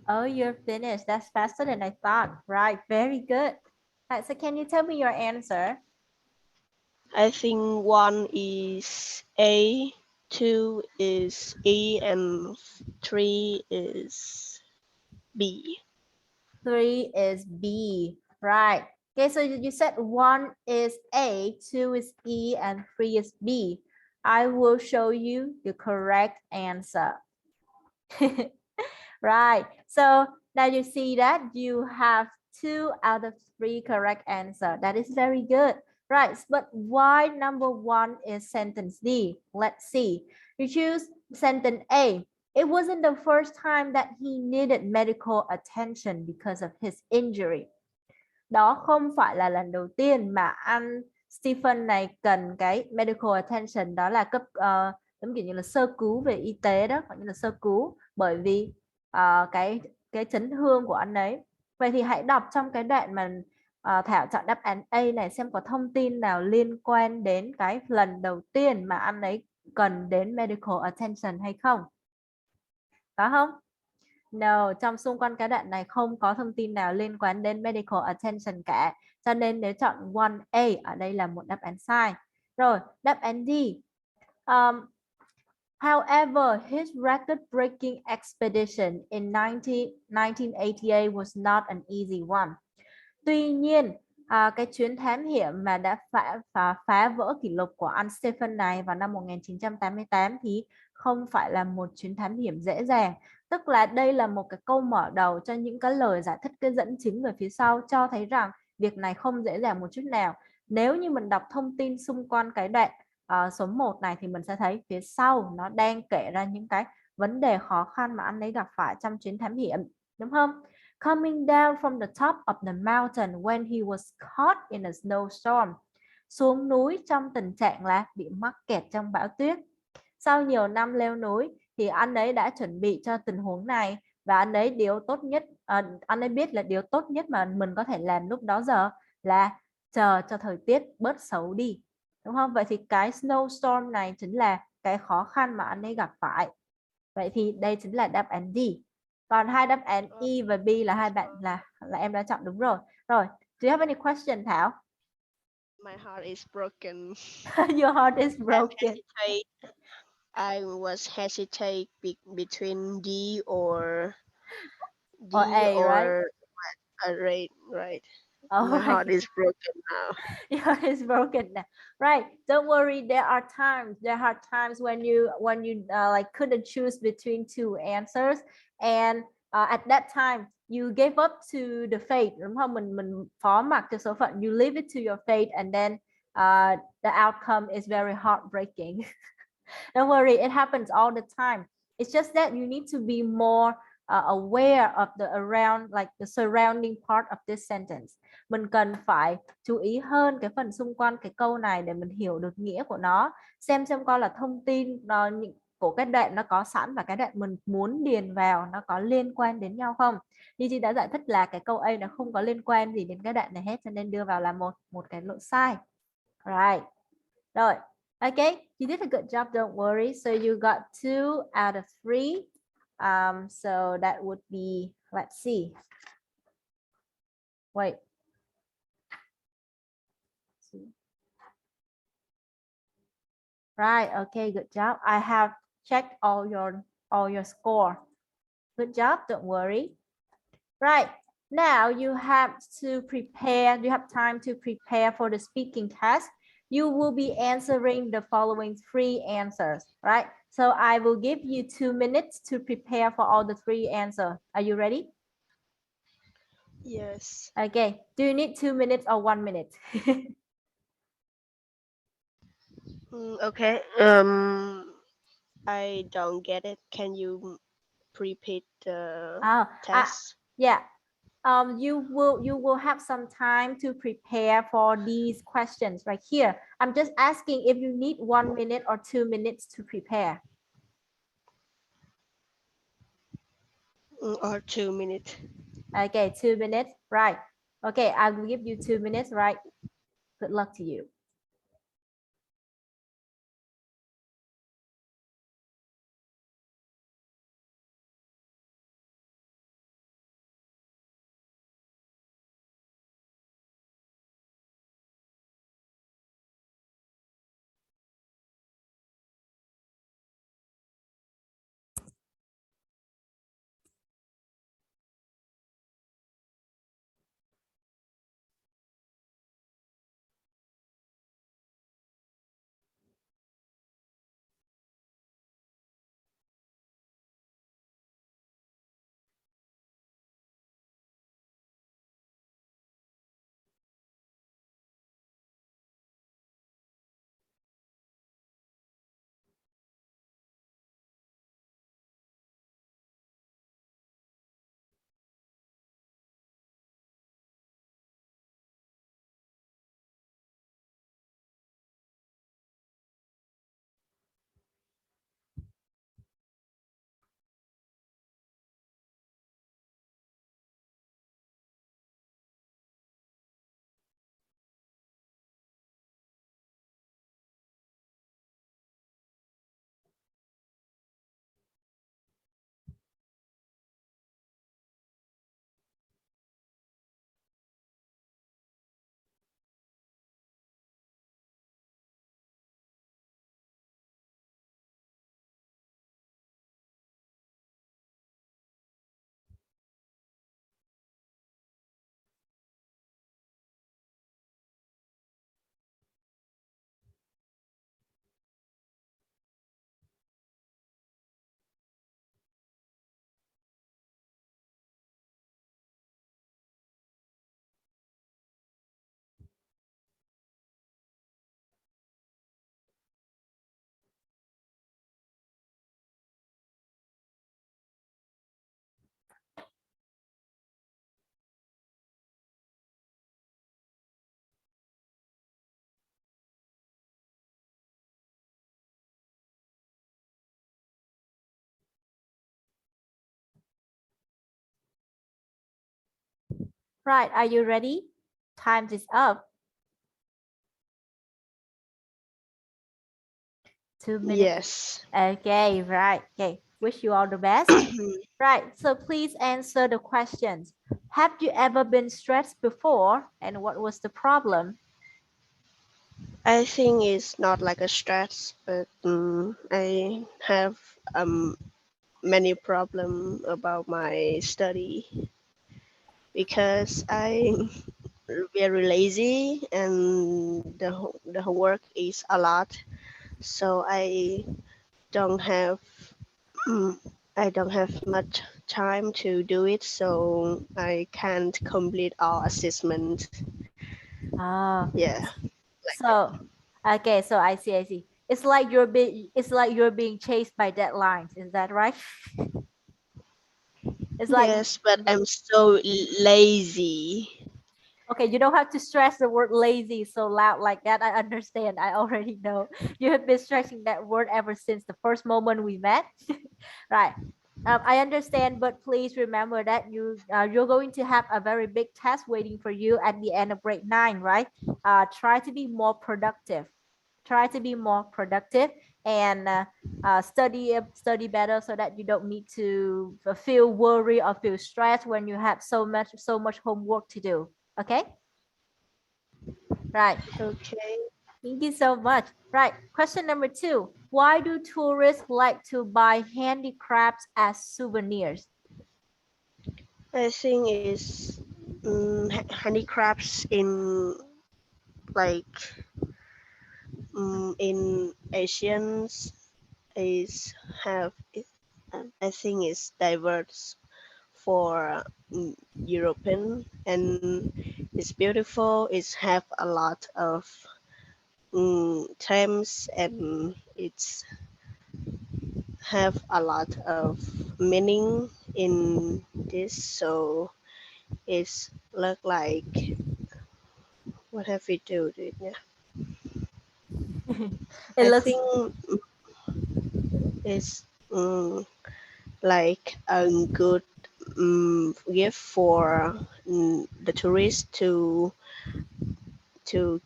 Oh, you're finished. That's faster than I thought. Right, very good. Right, so can you tell me your answer? I think 1 is A, 2 is E, and 3 is B. 3 is B. Right. Okay, so you said 1 is A, 2 is E, and 3 is B. I will show you the correct answer. Right. So now you see that you have 2 out of 3 correct answer. That is very good. Right. But why number 1 is sentence D? Let's see. You choose sentence A. It wasn't the first time that he needed medical attention because of his injury. Đó không phải là lần đầu tiên mà anh Stephen này cần cái medical attention, đó là cấp giống kiểu như là sơ cứu về y tế đó, gọi như là sơ cứu bởi vì cái chấn thương của anh ấy. Vậy thì hãy đọc trong cái đoạn mà Thảo chọn đáp án A này xem có thông tin nào liên quan đến cái lần đầu tiên mà anh ấy cần đến medical attention hay không. Có không? No, trong xung quanh cái đoạn này không có thông tin nào liên quan đến medical attention cả. Cho nên nếu chọn 1A ở đây là một đáp án sai. Rồi, đáp án D. However, his record-breaking expedition in 1988 was not an easy one. Tuy nhiên, cái chuyến thám hiểm mà đã phá vỡ kỷ lục của anh Stephen này vào năm 1988 thì không phải là một chuyến thám hiểm dễ dàng. Tức là đây là một cái câu mở đầu cho những cái lời giải thích, cái dẫn chứng về phía sau cho thấy rằng việc này không dễ dàng một chút nào. Nếu như mình đọc thông tin xung quanh cái đoạn số 1 này thì mình sẽ thấy phía sau nó đang kể ra những cái vấn đề khó khăn mà anh ấy gặp phải trong chuyến thám hiểm, đúng không? Coming down from the top of the mountain when he was caught in a snowstorm. Xuống núi trong tình trạng là bị mắc kẹt trong bão tuyết. Sau nhiều năm leo núi thì anh ấy đã chuẩn bị cho tình huống này và anh ấy anh ấy biết là điều tốt nhất mà mình có thể làm lúc đó giờ là chờ cho thời tiết bớt xấu đi, đúng không? Vậy thì cái snowstorm này chính là cái khó khăn mà anh ấy gặp phải. Vậy thì đây chính là đáp án D. Còn hai đáp án E và B là hai bạn là em đã chọn đúng rồi. Rồi, do you have any question, Thảo? My heart is broken. Your heart is broken. I was hesitate between D or A, right? Right. Oh, My heart is broken now. Your heart is broken now. Right. Don't worry. There are times when you like couldn't choose between 2 answers, and at that time you gave up to the fate, đúng không? Mình phó mặc cho số phận. You leave it to your fate, and then the outcome is very heartbreaking. Don't worry, it happens all the time. It's just that you need to be more aware of the surrounding part of this sentence. Mình cần phải chú ý hơn cái phần xung quanh cái câu này để mình hiểu được nghĩa của nó, xem coi là thông tin của cái đoạn nó có sẵn và cái đoạn mình muốn điền vào nó có liên quan đến nhau không. Như chị đã giải thích là cái câu A nó không có liên quan gì đến cái đoạn này hết, cho nên đưa vào là một cái lỗi sai. Right. Rồi. Okay, you did a good job, don't worry. So you got 2 out of 3. So that would be, let's see. Wait. Right, okay, good job. I have checked all your score. Good job, don't worry. Right, now you have to prepare, you have time to prepare for the speaking test. You will be answering the following 3 answers, right? So I will give you 2 minutes to prepare for all the 3 answers. Are you ready? Yes. Okay, do you need 2 minutes or 1 minute? Okay. I don't get it. Can you repeat the test? Yeah. You will have some time to prepare for these questions right here. I'm just asking if you need 1 minute or 2 minutes to prepare. Or 2 minutes. Okay, 2 minutes, right? Okay, I will give you 2 minutes, right? Good luck to you. Right, are you ready? Time is up. 2 minutes. Yes. Okay, right. Okay, wish you all the best. Right, so please answer the questions. Have you ever been stressed before, and what was the problem? I think it's not like a stress, but I have many problem about my study because I very lazy and the work is a lot, so don't have mm, I don't have much time to do it, so I can't complete all assessment. Ah, Yeah. so okay, so I see, I see. It's like you're being chased by deadlines. Is that right? It's like Yes, but I'm so lazy. okay, you don't have to stress the word lazy so loud like that. I understand. I already know. You have been stressing that word ever since the first moment we met. Right. I understand, but please remember that you're going to have a very big test waiting for you at the end of grade 9, right? Try to be more productive. Try to be more productive and study better so that you don't need to feel worry or feel stressed when you have so much homework to do. Okay. Right. Okay. Thank you so much. Right. Question number 2. Why do tourists like to buy handicrafts as souvenirs? I think it's handicrafts in like in Asians is have I think it's diverse for European and it's beautiful. It's have a lot of terms and it's have a lot of meaning in this. So it's look like what have we do? Yeah. It I looks think it's like a good gift for the tourists to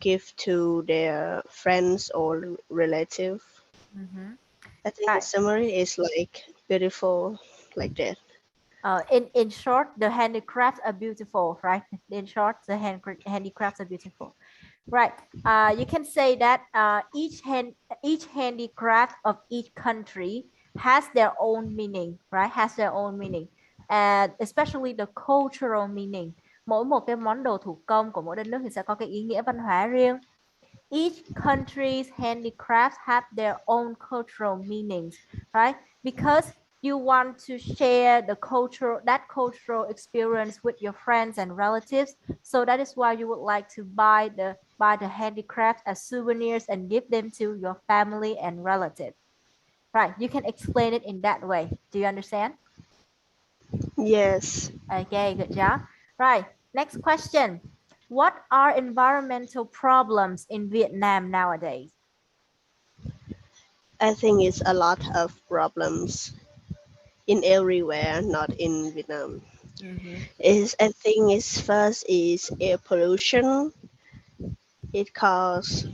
give to their friends or relative. mhm. I think in Right. summary is like beautiful like that. In short, the handicrafts are beautiful, right? In short, the handicrafts are beautiful. Right. You can say that each handicraft of each country has their own meaning, right? Has their own meaning, and especially the cultural meaning. Mỗi một cái món đồ thủ công của mỗi đất nước thì sẽ có cái ý nghĩa văn hóa riêng. Each country's handicrafts have their own cultural meanings, right? Because you want to share that cultural experience with your friends and relatives. So that is why you would like to buy the handicraft as souvenirs and give them to your family and relatives. Right. You can explain it in that way. Do you understand? Yes, Okay, good job. Right. Next question. What are environmental problems in Vietnam nowadays? I think it's a lot of problems in everywhere, not in Vietnam. Is I think it's first is air pollution. It causes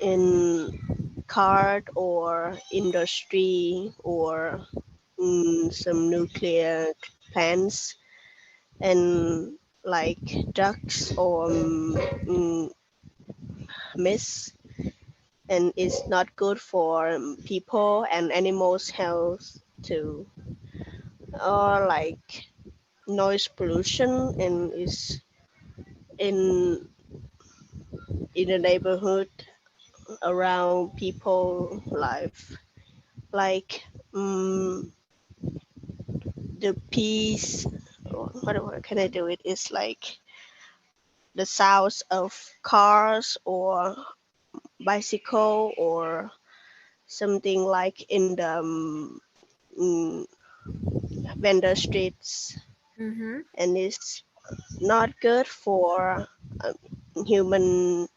in car or industry or some nuclear plants and like drugs or mist and it's not good for people and animals health too or like noise pollution and is in in the neighborhood around people life like the peace what can I do it is like the sounds of cars or bicycle or something like in the vendor streets Mm-hmm. and it's not good for human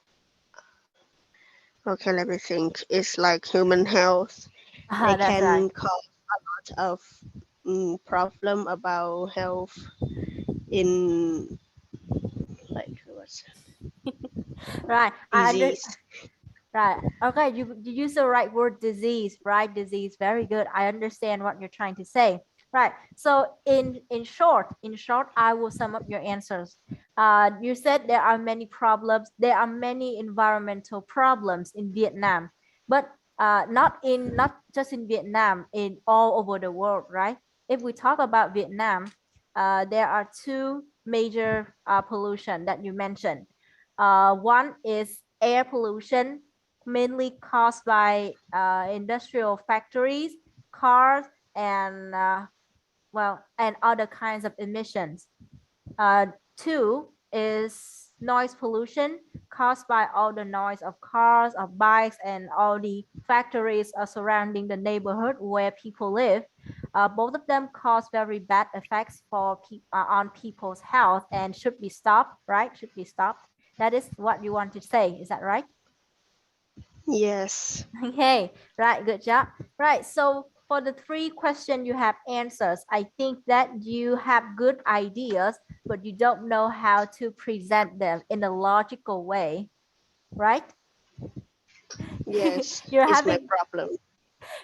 okay let me think it's like human health they That's right. can cause a lot of problem about health in Right. Disease. Right. Okay. You use the right word, disease. Right. Disease. Very good. I understand what you're trying to say. Right. So in short, I will sum up your answers. You said there are many problems. There are many environmental problems in Vietnam, but not just in Vietnam, in all over the world. Right. If we talk about Vietnam, there are two major pollution that you mentioned. One is air pollution, mainly caused by industrial factories, cars, and and other kinds of emissions. Two is noise pollution, caused by all the noise of cars, of bikes, and all the factories surrounding the neighborhood where people live. Both of them cause very bad effects on people's health and should be stopped, right? Should be stopped. That is what you want to say. Is that right? Yes. Okay, right, good job. Right, so for the three questions you have answers, I think that you have good ideas, but you don't know how to present them in a logical way, right? Yes. you're It's my having problem.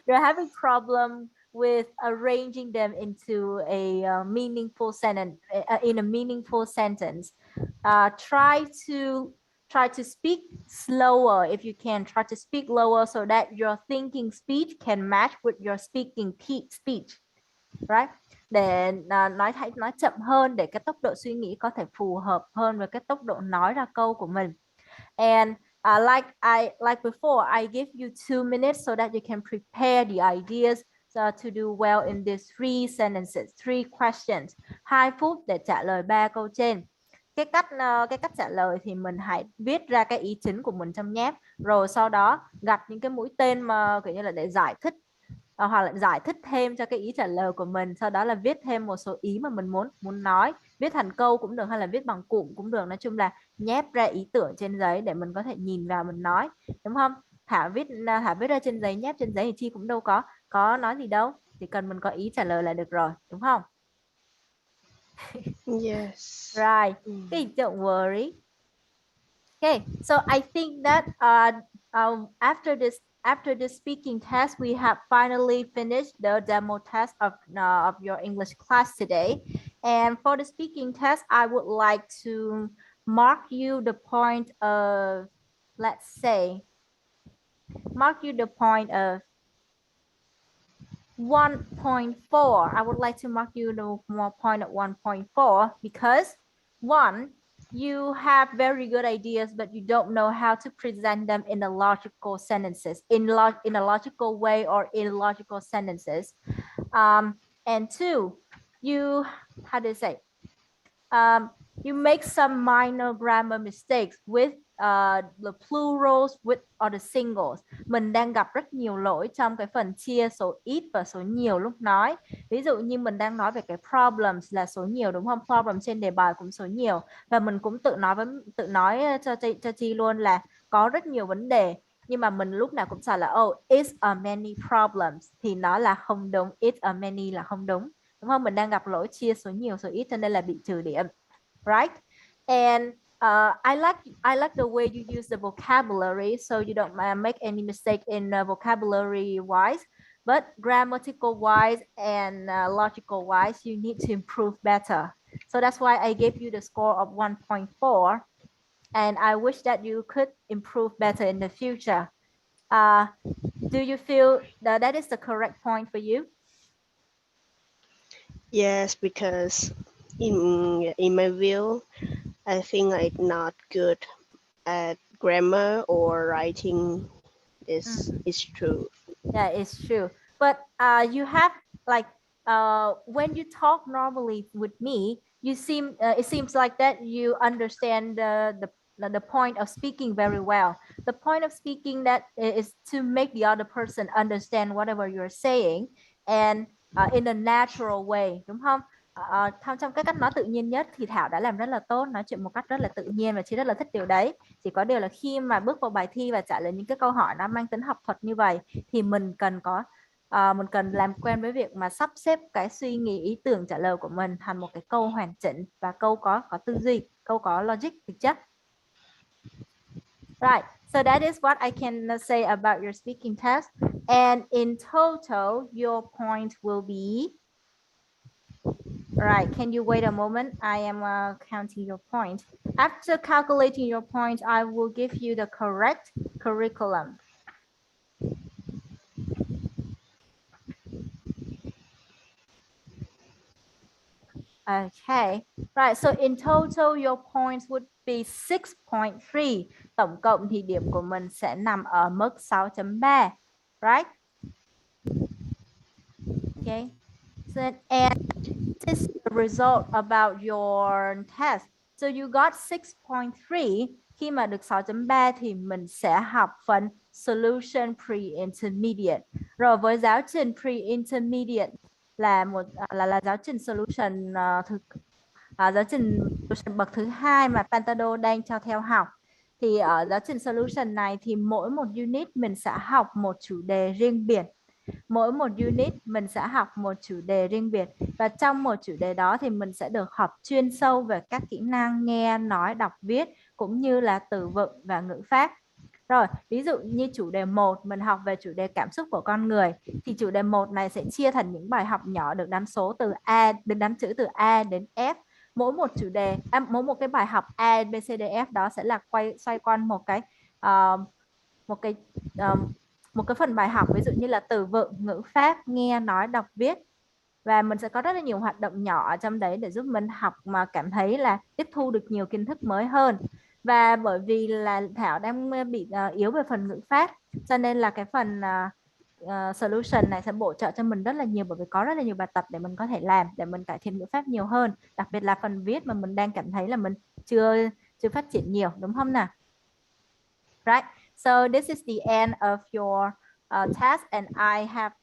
you're having problem with arranging them into a meaningful sentence in a meaningful sentence. Try to speak slower if you can. Try to speak lower so that your thinking speech can match with your speaking speech, right? Để hãy nói chậm hơn để cái tốc độ suy nghĩ có thể phù hợp hơn với cái tốc độ nói ra câu của mình. And like before, I give you 2 minutes so that you can prepare the ideas to do well in these three sentences, three questions. 2 phút để trả lời 3 câu trên. Cái cách trả lời thì mình hãy viết ra cái ý chính của mình trong nháp, rồi sau đó gạch những cái mũi tên mà kiểu như là để giải thích hoặc là giải thích thêm cho cái ý trả lời của mình, sau đó là viết thêm một số ý mà mình muốn nói, viết thành câu cũng được hay là viết bằng cụm cũng được, nói chung là nháp ra ý tưởng trên giấy để mình có thể nhìn vào mình nói, đúng không? Thảo viết ra trên giấy, nháp trên giấy thì Chi cũng đâu có nói gì đâu, chỉ cần mình có ý trả lời là được rồi, đúng không? Yes. Right. Okay, don't worry. Okay, so I think that after this speaking test, we have finally finished the demo test of your English class today. And for the speaking test, I would like to mark you the point of, let's say, mark you the point of 1.4. I would like to mark you the point at 1.4 because one, you have very good ideas, but you don't know how to present them in a logical sentences, in a logical way or in logical sentences. And two, you, how do you say? You make some minor grammar mistakes with the plurals with or the singles. Mình đang gặp rất nhiều lỗi trong cái phần chia số ít và số nhiều lúc nói. Ví dụ như mình đang nói về cái problems là số nhiều, đúng không? Problem trên đề bài cũng số nhiều, và mình cũng tự nói cho Chi luôn là có rất nhiều vấn đề, nhưng mà mình lúc nào cũng sợ là it's a many problems thì nó là không đúng, it's a many là không đúng, đúng không? Mình đang gặp lỗi chia số nhiều số ít cho nên là bị trừ điểm. Right? And I like the way you use the vocabulary, so you don't make any mistake in vocabulary wise, but grammatical wise and logical wise, you need to improve better. So that's why I gave you the score of 1.4, and I wish that you could improve better in the future. Do you feel that is the correct point for you? Yes, because in my view, I think I'm not good at grammar or writing. This is true. Yeah, it's true. But you have like when you talk normally with me, you seem it seems like that you understand the point of speaking very well. The point of speaking that is to make the other person understand whatever you're saying and in a natural way, đúng không? Trong cái cách nói tự nhiên nhất thì Thảo đã làm rất là tốt, nói chuyện một cách rất là tự nhiên và chị rất là thích điều đấy. Chỉ có điều là khi mà bước vào bài thi và trả lời những cái câu hỏi nó mang tính học thuật như vậy thì mình cần làm quen với việc mà sắp xếp cái suy nghĩ, ý tưởng trả lời của mình thành một cái câu hoàn chỉnh và câu có tư duy, câu có logic thực chất. Right. So that is what I can say about your speaking test. And in total, your point will be. Right. Can you wait a moment? I am counting your point. After calculating your point, I will give you the correct curriculum. Okay. Right. So in total, your points would be 6.3. Tổng cộng thì điểm của mình sẽ nằm ở mức 6.3. Right? Okay. So, and this is the result about your test. So you got 6.3. Khi mà được 6.3 thì mình sẽ học phần Solution Pre-Intermediate. Rồi với giáo trình Pre-Intermediate là giáo trình Solution giáo trình Solution bậc thứ 2 mà Pantado đang cho theo học. Thì ở giáo trình Solution này thì mỗi một unit mình sẽ học một chủ đề riêng biệt. Mỗi một unit mình sẽ học một chủ đề riêng biệt. Và trong một chủ đề đó thì mình sẽ được học chuyên sâu về các kỹ năng nghe, nói, đọc, viết cũng như là từ vựng và ngữ pháp. Rồi, ví dụ như chủ đề 1 mình học về chủ đề cảm xúc của con người thì chủ đề 1 này sẽ chia thành những bài học nhỏ được đếm số từ A đến đếm chữ từ A đến F. Mỗi một chủ đề mỗi một cái bài học A B C D F đó sẽ là xoay quanh một cái phần bài học, ví dụ như là từ vựng, ngữ pháp, nghe, nói, đọc, viết. Và mình sẽ có rất là nhiều hoạt động nhỏ ở trong đấy để giúp mình học mà cảm thấy là tiếp thu được nhiều kiến thức mới hơn. Và bởi vì là Thảo đang bị yếu về phần ngữ pháp, cho nên là cái phần solution này sẽ bổ trợ cho mình rất là nhiều, bởi vì có rất là nhiều bài tập để mình có thể làm để mình cải thiện ngữ pháp nhiều hơn, đặc biệt là phần viết mà mình đang cảm thấy là mình chưa phát triển nhiều, đúng không nào? Right. So this is the end of your test, and I have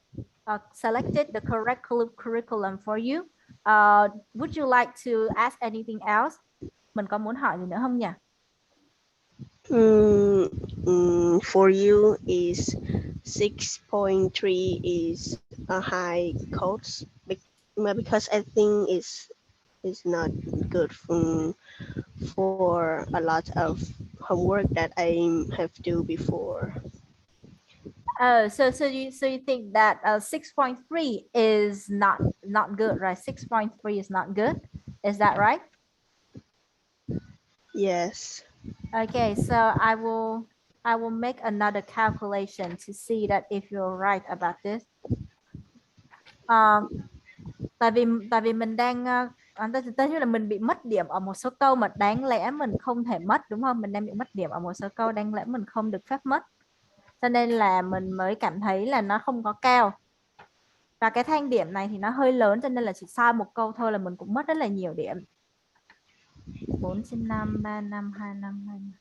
selected the correct curriculum for you. Would you like to ask anything else? Mình có muốn hỏi gì nữa không nhỉ? For you is 6.3 is a high course because I think it's not good for a lot of homework that I have do before. So you think that 6.3 is not good, right? 6.3 is not good. Is that right? Yes. Okay, so I will make another calculation to see that if you're right about this. Tại vì mình đang tất nhiên là mình bị mất điểm ở một số câu mà đáng lẽ mình không thể mất, đúng không? Mình đang bị mất điểm ở một số câu đáng lẽ mình không được phép mất. Cho nên là mình mới cảm thấy là nó không có cao. Và cái thang điểm này thì nó hơi lớn, cho nên là chỉ sai một câu thôi là mình cũng mất rất là nhiều điểm. 4/5, 3/5, 2/5, 2/5.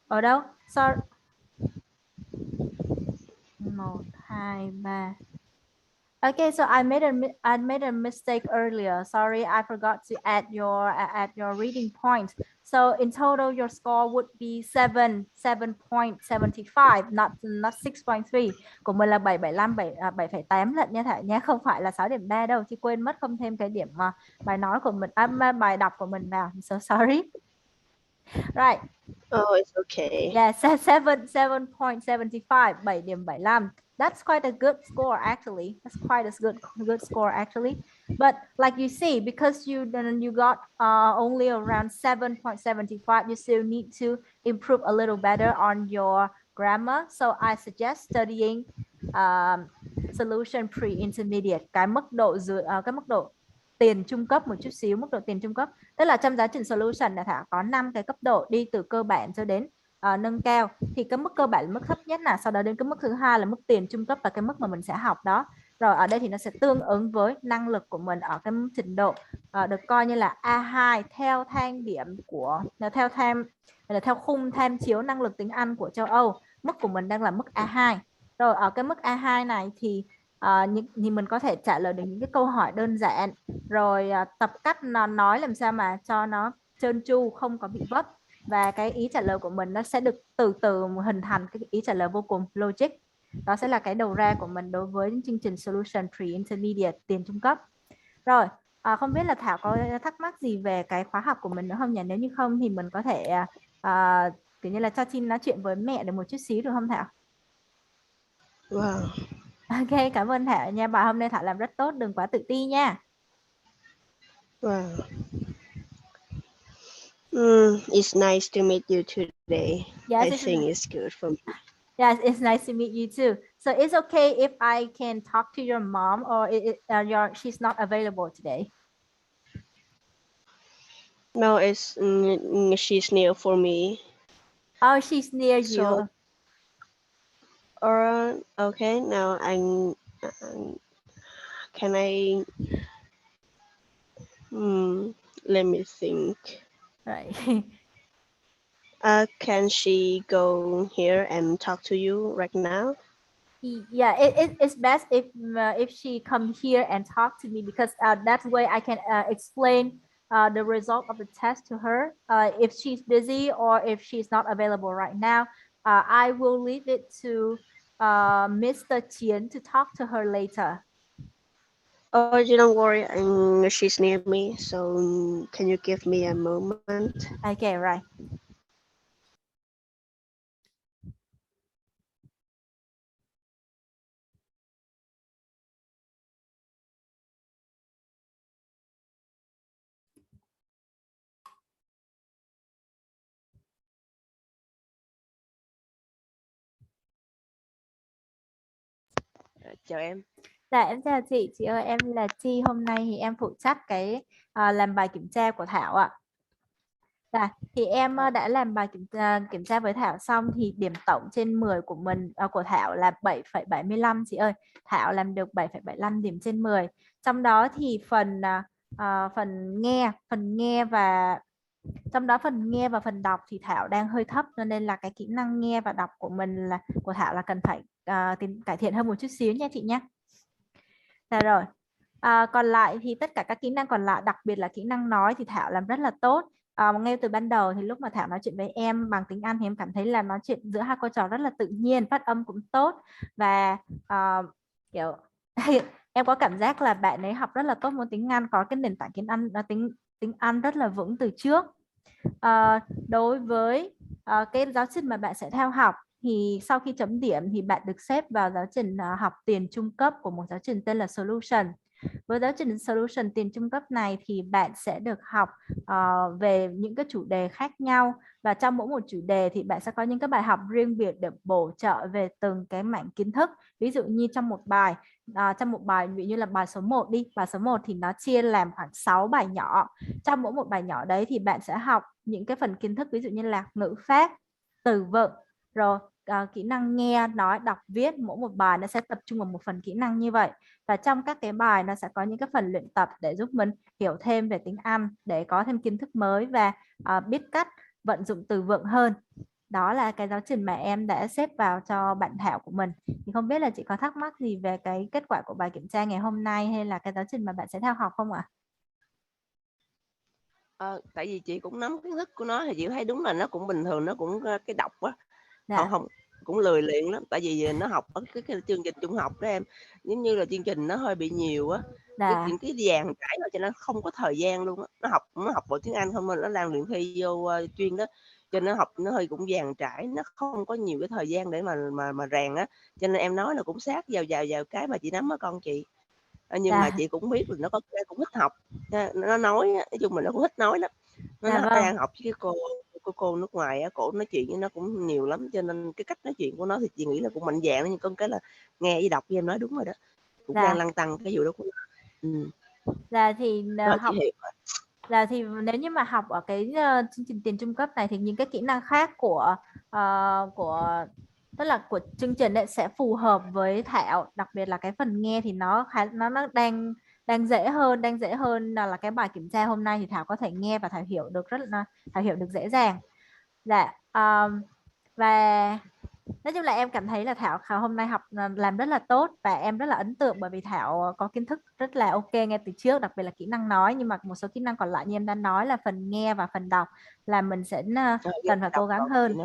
Ở đâu? Sorry. 1, 2, 3. Okay, so I made a mistake earlier. Sorry, I forgot to add your reading point. So in total, your score would be 7.75, not 6.3. Của mình là 7,8 lận nha Thảo nhé, không phải là 6.3 đâu. Chị quên mất không thêm cái điểm mà bài nói của mình, bài đọc của mình vào. I'm so sorry. Right. Oh, it's okay. Yeah, 7.75, 7.75. That's quite a good score actually. That's quite a good score actually. But like you see, because you got only around 7.75, you still need to improve a little better on your grammar. So I suggest studying solution pre-intermediate, cái mức độ tiền trung cấp một chút xíu, mức độ tiền trung cấp. Tức là trong giáo trình solution này Thảo có 5 cái cấp độ đi từ cơ bản cho đến nâng cao. Thì cái mức cơ bản là mức thấp nhất là, sau đó đến cái mức thứ hai là mức tiền trung cấp, là cái mức mà mình sẽ học đó. Rồi ở đây thì nó sẽ tương ứng với năng lực của mình ở cái trình độ được coi như là A2 theo thang điểm của theo khung tham chiếu năng lực tiếng Anh của châu Âu. Mức của mình đang là mức A2. Rồi ở cái mức A2 này thì mình có thể trả lời được những cái câu hỏi đơn giản, rồi tập cách nói làm sao mà cho nó trơn tru, không có bị vấp, và cái ý trả lời của mình nó sẽ được từ từ hình thành cái ý trả lời vô cùng logic. Đó sẽ là cái đầu ra của mình đối với chương trình Solution Pre-Intermediate tiền trung cấp. Rồi không biết là Thảo có thắc mắc gì về cái khóa học của mình nữa không nhỉ? Nếu như không thì mình có thể kiểu như là cho Chin nói chuyện với mẹ được một chút xíu được không Thảo? Wow. Ok, cảm ơn Thảo nha. Bài hôm nay Thảo làm rất tốt, đừng quá tự ti nha. Wow. It's nice to meet you today. Yes, I think it's good for me. yes, it's nice to meet you too. So it's okay if I can talk to your mom, or she's not available today. No, it's she's near for me. Oh, she's near So, you. okay. Now can I? Let me think. Right. Can she go here and talk to you right now? Yeah, it's best if she come here and talk to me, because that way I can explain the result of the test to her. If she's busy or if she's not available right now, I will leave it to Mr. Chien to talk to her later. Oh, you don't worry. She's near me. So can you give me a moment? Okay, right. Chào em. Dạ em chào chị ơi, em là Chi, hôm nay thì em phụ trách cái làm bài kiểm tra của Thảo ạ. Dạ, thì em đã làm bài kiểm tra với Thảo xong thì điểm tổng trên 10 của mình của Thảo là 7,75 chị ơi. Thảo làm được 7,75 điểm trên 10. Trong đó thì phần nghe và trong đó phần nghe và phần đọc thì Thảo đang hơi thấp, cho nên là cái kỹ năng nghe và đọc của Thảo là cần phải cải thiện hơn một chút xíu nha chị nhé. Dạ rồi. Còn lại thì tất cả các kỹ năng còn lại, đặc biệt là kỹ năng nói thì Thảo làm rất là tốt. Ngay từ ban đầu thì lúc mà Thảo nói chuyện với em bằng tiếng Anh thì em cảm thấy là nói chuyện giữa hai cô trò rất là tự nhiên, phát âm cũng tốt, và kiểu em có cảm giác là bạn ấy học rất là tốt môn tiếng Anh, có cái nền tảng tiếng Anh rất là vững từ trước. Đối với cái giáo trình mà bạn sẽ theo học thì sau khi chấm điểm thì bạn được xếp vào giáo trình học tiền trung cấp của một giáo trình tên là Solution. Với giáo trình Solution tiền trung cấp này thì bạn sẽ được học về những cái chủ đề khác nhau, và trong mỗi một chủ đề thì bạn sẽ có những cái bài học riêng biệt để bổ trợ về từng cái mảng kiến thức. Ví dụ như trong một bài ví dụ như là bài số 1 đi, bài số 1 thì nó chia làm khoảng 6 bài nhỏ. Trong mỗi một bài nhỏ đấy thì bạn sẽ học những cái phần kiến thức ví dụ như là ngữ pháp, từ vựng, rồi kỹ năng nghe, nói, đọc, viết. Mỗi một bài nó sẽ tập trung vào một phần kỹ năng như vậy, và trong các cái bài nó sẽ có những cái phần luyện tập để giúp mình hiểu thêm về tiếng Anh, để có thêm kiến thức mới và biết cách vận dụng từ vựng hơn. Đó là cái giáo trình mà em đã xếp vào cho bạn Thảo của mình. Thì không biết là chị có thắc mắc gì về cái kết quả của bài kiểm tra ngày hôm nay hay là cái giáo trình mà bạn sẽ theo học không ạ? Tại vì chị cũng nắm kiến thức của nó thì chị thấy đúng là nó cũng bình thường, nó cũng cái đọc á, không cũng lười luyện lắm, tại vì nó học ở cái chương trình trung học đó em, giống như là chương trình nó hơi bị nhiều á, những cái dàn trải rồi cho nó không có thời gian luôn á. Nó học bộ tiếng Anh không, mà nó đang luyện thi vô chuyên đó, cho nó học nó hơi cũng dàn trải, nó không có nhiều cái thời gian để mà rèn á, cho nên em nói là cũng sát vào cái mà chị nắm á con chị. Nhưng mà chị cũng biết là nó có cũng thích học, nó nói nói chung là nó cũng thích nói lắm, nó đang học với cái cô nước ngoài á, cổ nói chuyện với nó cũng nhiều lắm, cho nên cái cách nói chuyện của nó thì chị nghĩ là cũng mạnh dạn, nhưng có cái là nghe với đọc với em nói đúng rồi đó, cũng đang lăn tăn cái vụ đó của nó. Thì nếu như mà học ở cái chương trình tiền trung cấp này thì những cái kỹ năng khác của tức là của chương trình ấy sẽ phù hợp với Thảo, đặc biệt là cái phần nghe thì nó đang dễ hơn là cái bài kiểm tra hôm nay thì Thảo có thể nghe và Thảo hiểu được dễ dàng. Và nói chung là em cảm thấy là Thảo hôm nay học làm rất là tốt, và em rất là ấn tượng bởi vì Thảo có kiến thức rất là ok ngay từ trước, đặc biệt là kỹ năng nói. Nhưng mà một số kỹ năng còn lại như em đã nói là phần nghe và phần đọc là mình sẽ cần phải cố gắng hơn.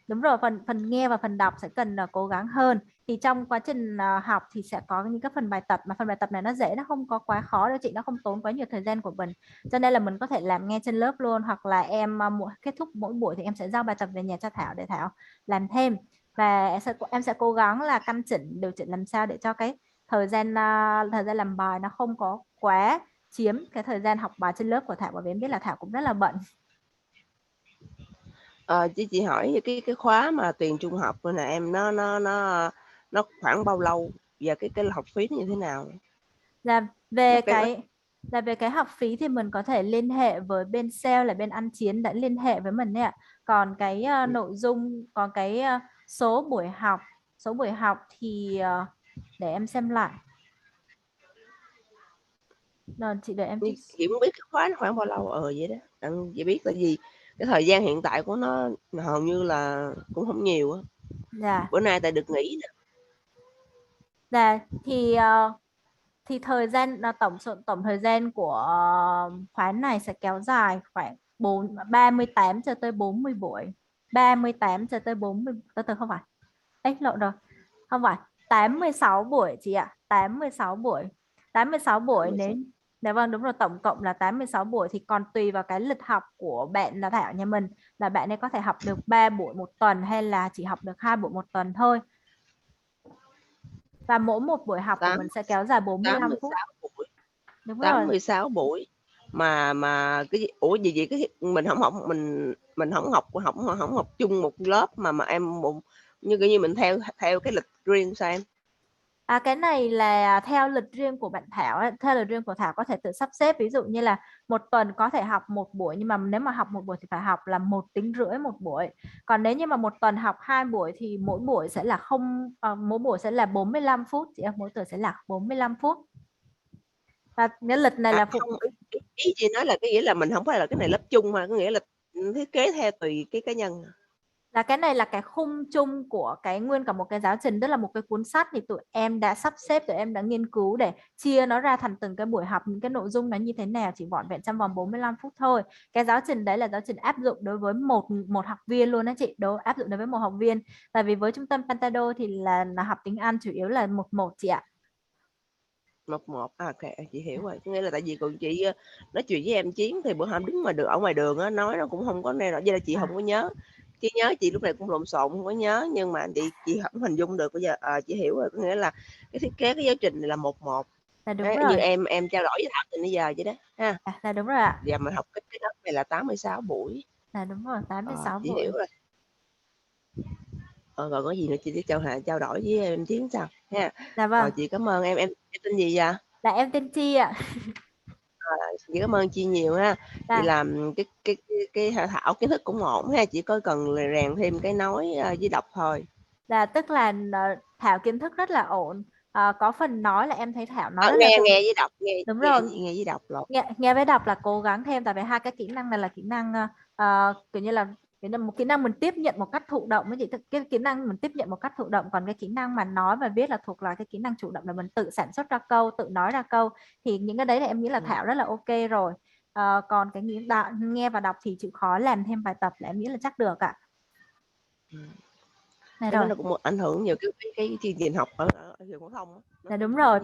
Đúng rồi, phần nghe và phần đọc sẽ cần cố gắng hơn. Thì trong quá trình học thì sẽ có những cái phần bài tập, mà phần bài tập này nó dễ, nó không có quá khó đâu chị, nó không tốn quá nhiều thời gian của mình, cho nên là mình có thể làm ngay trên lớp luôn, hoặc là em kết thúc mỗi buổi thì em sẽ giao bài tập về nhà cho Thảo để Thảo làm thêm, và em sẽ cố gắng là căn chỉnh, điều chỉnh làm sao để cho cái thời gian làm bài nó không có quá chiếm cái thời gian học bài trên lớp của Thảo, bởi vì em biết là Thảo cũng rất là bận. Chị hỏi về cái khóa mà tiền trung học nè em, nó khoảng bao lâu và cái học phí như thế nào? Là về cái học phí thì mình có thể liên hệ với bên sale là bên ăn chiến đã liên hệ với mình đấy ạ. Còn cái nội dung, còn cái số buổi học thì để em xem lại. Rồi, chị đợi em chút. Chị muốn biết cái khóa nó khoảng bao lâu vậy đó. Chị biết tại vì cái thời gian hiện tại của nó hầu như là cũng không nhiều á. Dạ. Bữa nay tại được nghỉ nè. Dạ, thì thời gian tổng thời gian của khóa này sẽ kéo dài khoảng 38 cho tới 40 buổi. 38 cho tới 40, không phải. Lộn rồi. Không phải, 86 buổi chị ạ. 86 buổi. 86 buổi đến. Dạ vâng, đúng rồi, tổng cộng là 86 buổi, thì còn tùy vào cái lịch học của bạn là Thảo nhà mình, là bạn ấy có thể học được 3 buổi một tuần hay là chỉ học được 2 buổi một tuần thôi. Và mỗi một buổi học của mình sẽ kéo dài 45 phút. 86 buổi. Đúng 86 rồi. buổi. Mà cái gì cái mình không học, mình không học chung một lớp mà em như kiểu như mình theo cái lịch riêng sao em? Cái này là theo lịch riêng của bạn Thảo ấy. Theo lịch riêng của Thảo có thể tự sắp xếp, ví dụ như là một tuần có thể học một buổi, nhưng mà nếu mà học một buổi thì phải học là 1 tiếng rưỡi một buổi. Còn nếu như mà một tuần học 2 buổi thì mỗi buổi sẽ là mỗi buổi sẽ là 45 phút, mỗi tuần sẽ là 45 phút. Và cái lịch này là không, ý chị nói là cái nghĩa là mình không phải là cái này lớp chung mà có nghĩa là thiết kế theo tùy cái cá nhân. Là cái này là cái khung chung của cái nguyên cả một cái giáo trình, tức là một cái cuốn sách, thì tụi em đã sắp xếp, tụi em đã nghiên cứu để chia nó ra thành từng cái buổi học, những cái nội dung nó như thế nào, chỉ vỏn vẹn trong vòng 45 phút thôi. Cái giáo trình đấy là giáo trình áp dụng đối với một học viên luôn đó chị, áp dụng đối với một học viên. Tại vì với trung tâm Pantado thì là học tiếng Anh chủ yếu là 1-1 chị ạ. 1-1, ok, chị hiểu rồi. Nghĩa là tại vì còn chị nói chuyện với em Chiến thì bữa hôm đứng ở ngoài đường á, nói nó cũng không có nghe rõ, vậy là chị không có nhớ. Chị nhớ chị lúc này cũng lộn xộn không có nhớ, nhưng mà chị không hình dung được. Bây giờ chị hiểu rồi, có nghĩa là cái thiết kế cái giáo trình này là 1-1. Là đúng Đấy, rồi. như em trao đổi với Thảo từ bây giờ vậy đó ha. Là đúng rồi ạ. Giờ mình học cái lớp này là 86 buổi. Là đúng rồi, 86 chị buổi. hiểu rồi. Rồi có gì nữa chị sẽ trao đổi với em Chiến sao ha. Dạ vâng. Chị cảm ơn em tên gì vậy? Là em tên Chi ạ. Chị cảm ơn Chi nhiều ha. Chị Dạ. làm cái Thảo kiến thức cũng ổn ha, chỉ có cần rèn thêm cái nói với đọc thôi. Là tức là Thảo kiến thức rất là ổn. Có phần nói là em thấy Thảo nói rất nghe là nghe với đọc, đúng rồi, nghe với đọc rồi. Nghe với đọc là cố gắng thêm, tại vì hai cái kỹ năng này là kỹ năng kiểu như là một kỹ năng mình tiếp nhận một cách thụ động, cái kỹ năng mình tiếp nhận một cách thụ động, còn cái kỹ năng mà nói và viết là thuộc là cái kỹ năng chủ động, là mình tự sản xuất ra câu, tự nói ra câu, thì những cái đấy là em nghĩ là Thảo rất là ok rồi. Còn cái nghe và đọc thì chịu khó làm thêm bài tập là em nghĩ là chắc được ạ. Này rồi. Nó cũng ảnh hưởng nhiều cái chương trình học ở trường phổ thông. Là đúng rồi,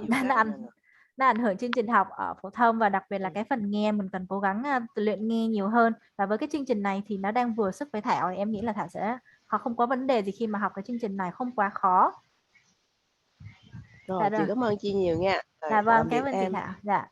nó ảnh hưởng chương trình học ở phổ thông, và đặc biệt là cái phần nghe mình cần cố gắng luyện nghe nhiều hơn. Và với cái chương trình này thì nó đang vừa sức với Thảo, thì em nghĩ là Thảo sẽ không có vấn đề gì khi mà học cái chương trình này, không quá khó. Rồi, chị cảm ơn Chi nhiều nha. Dạ vâng, cảm ơn chị Thảo. Dạ.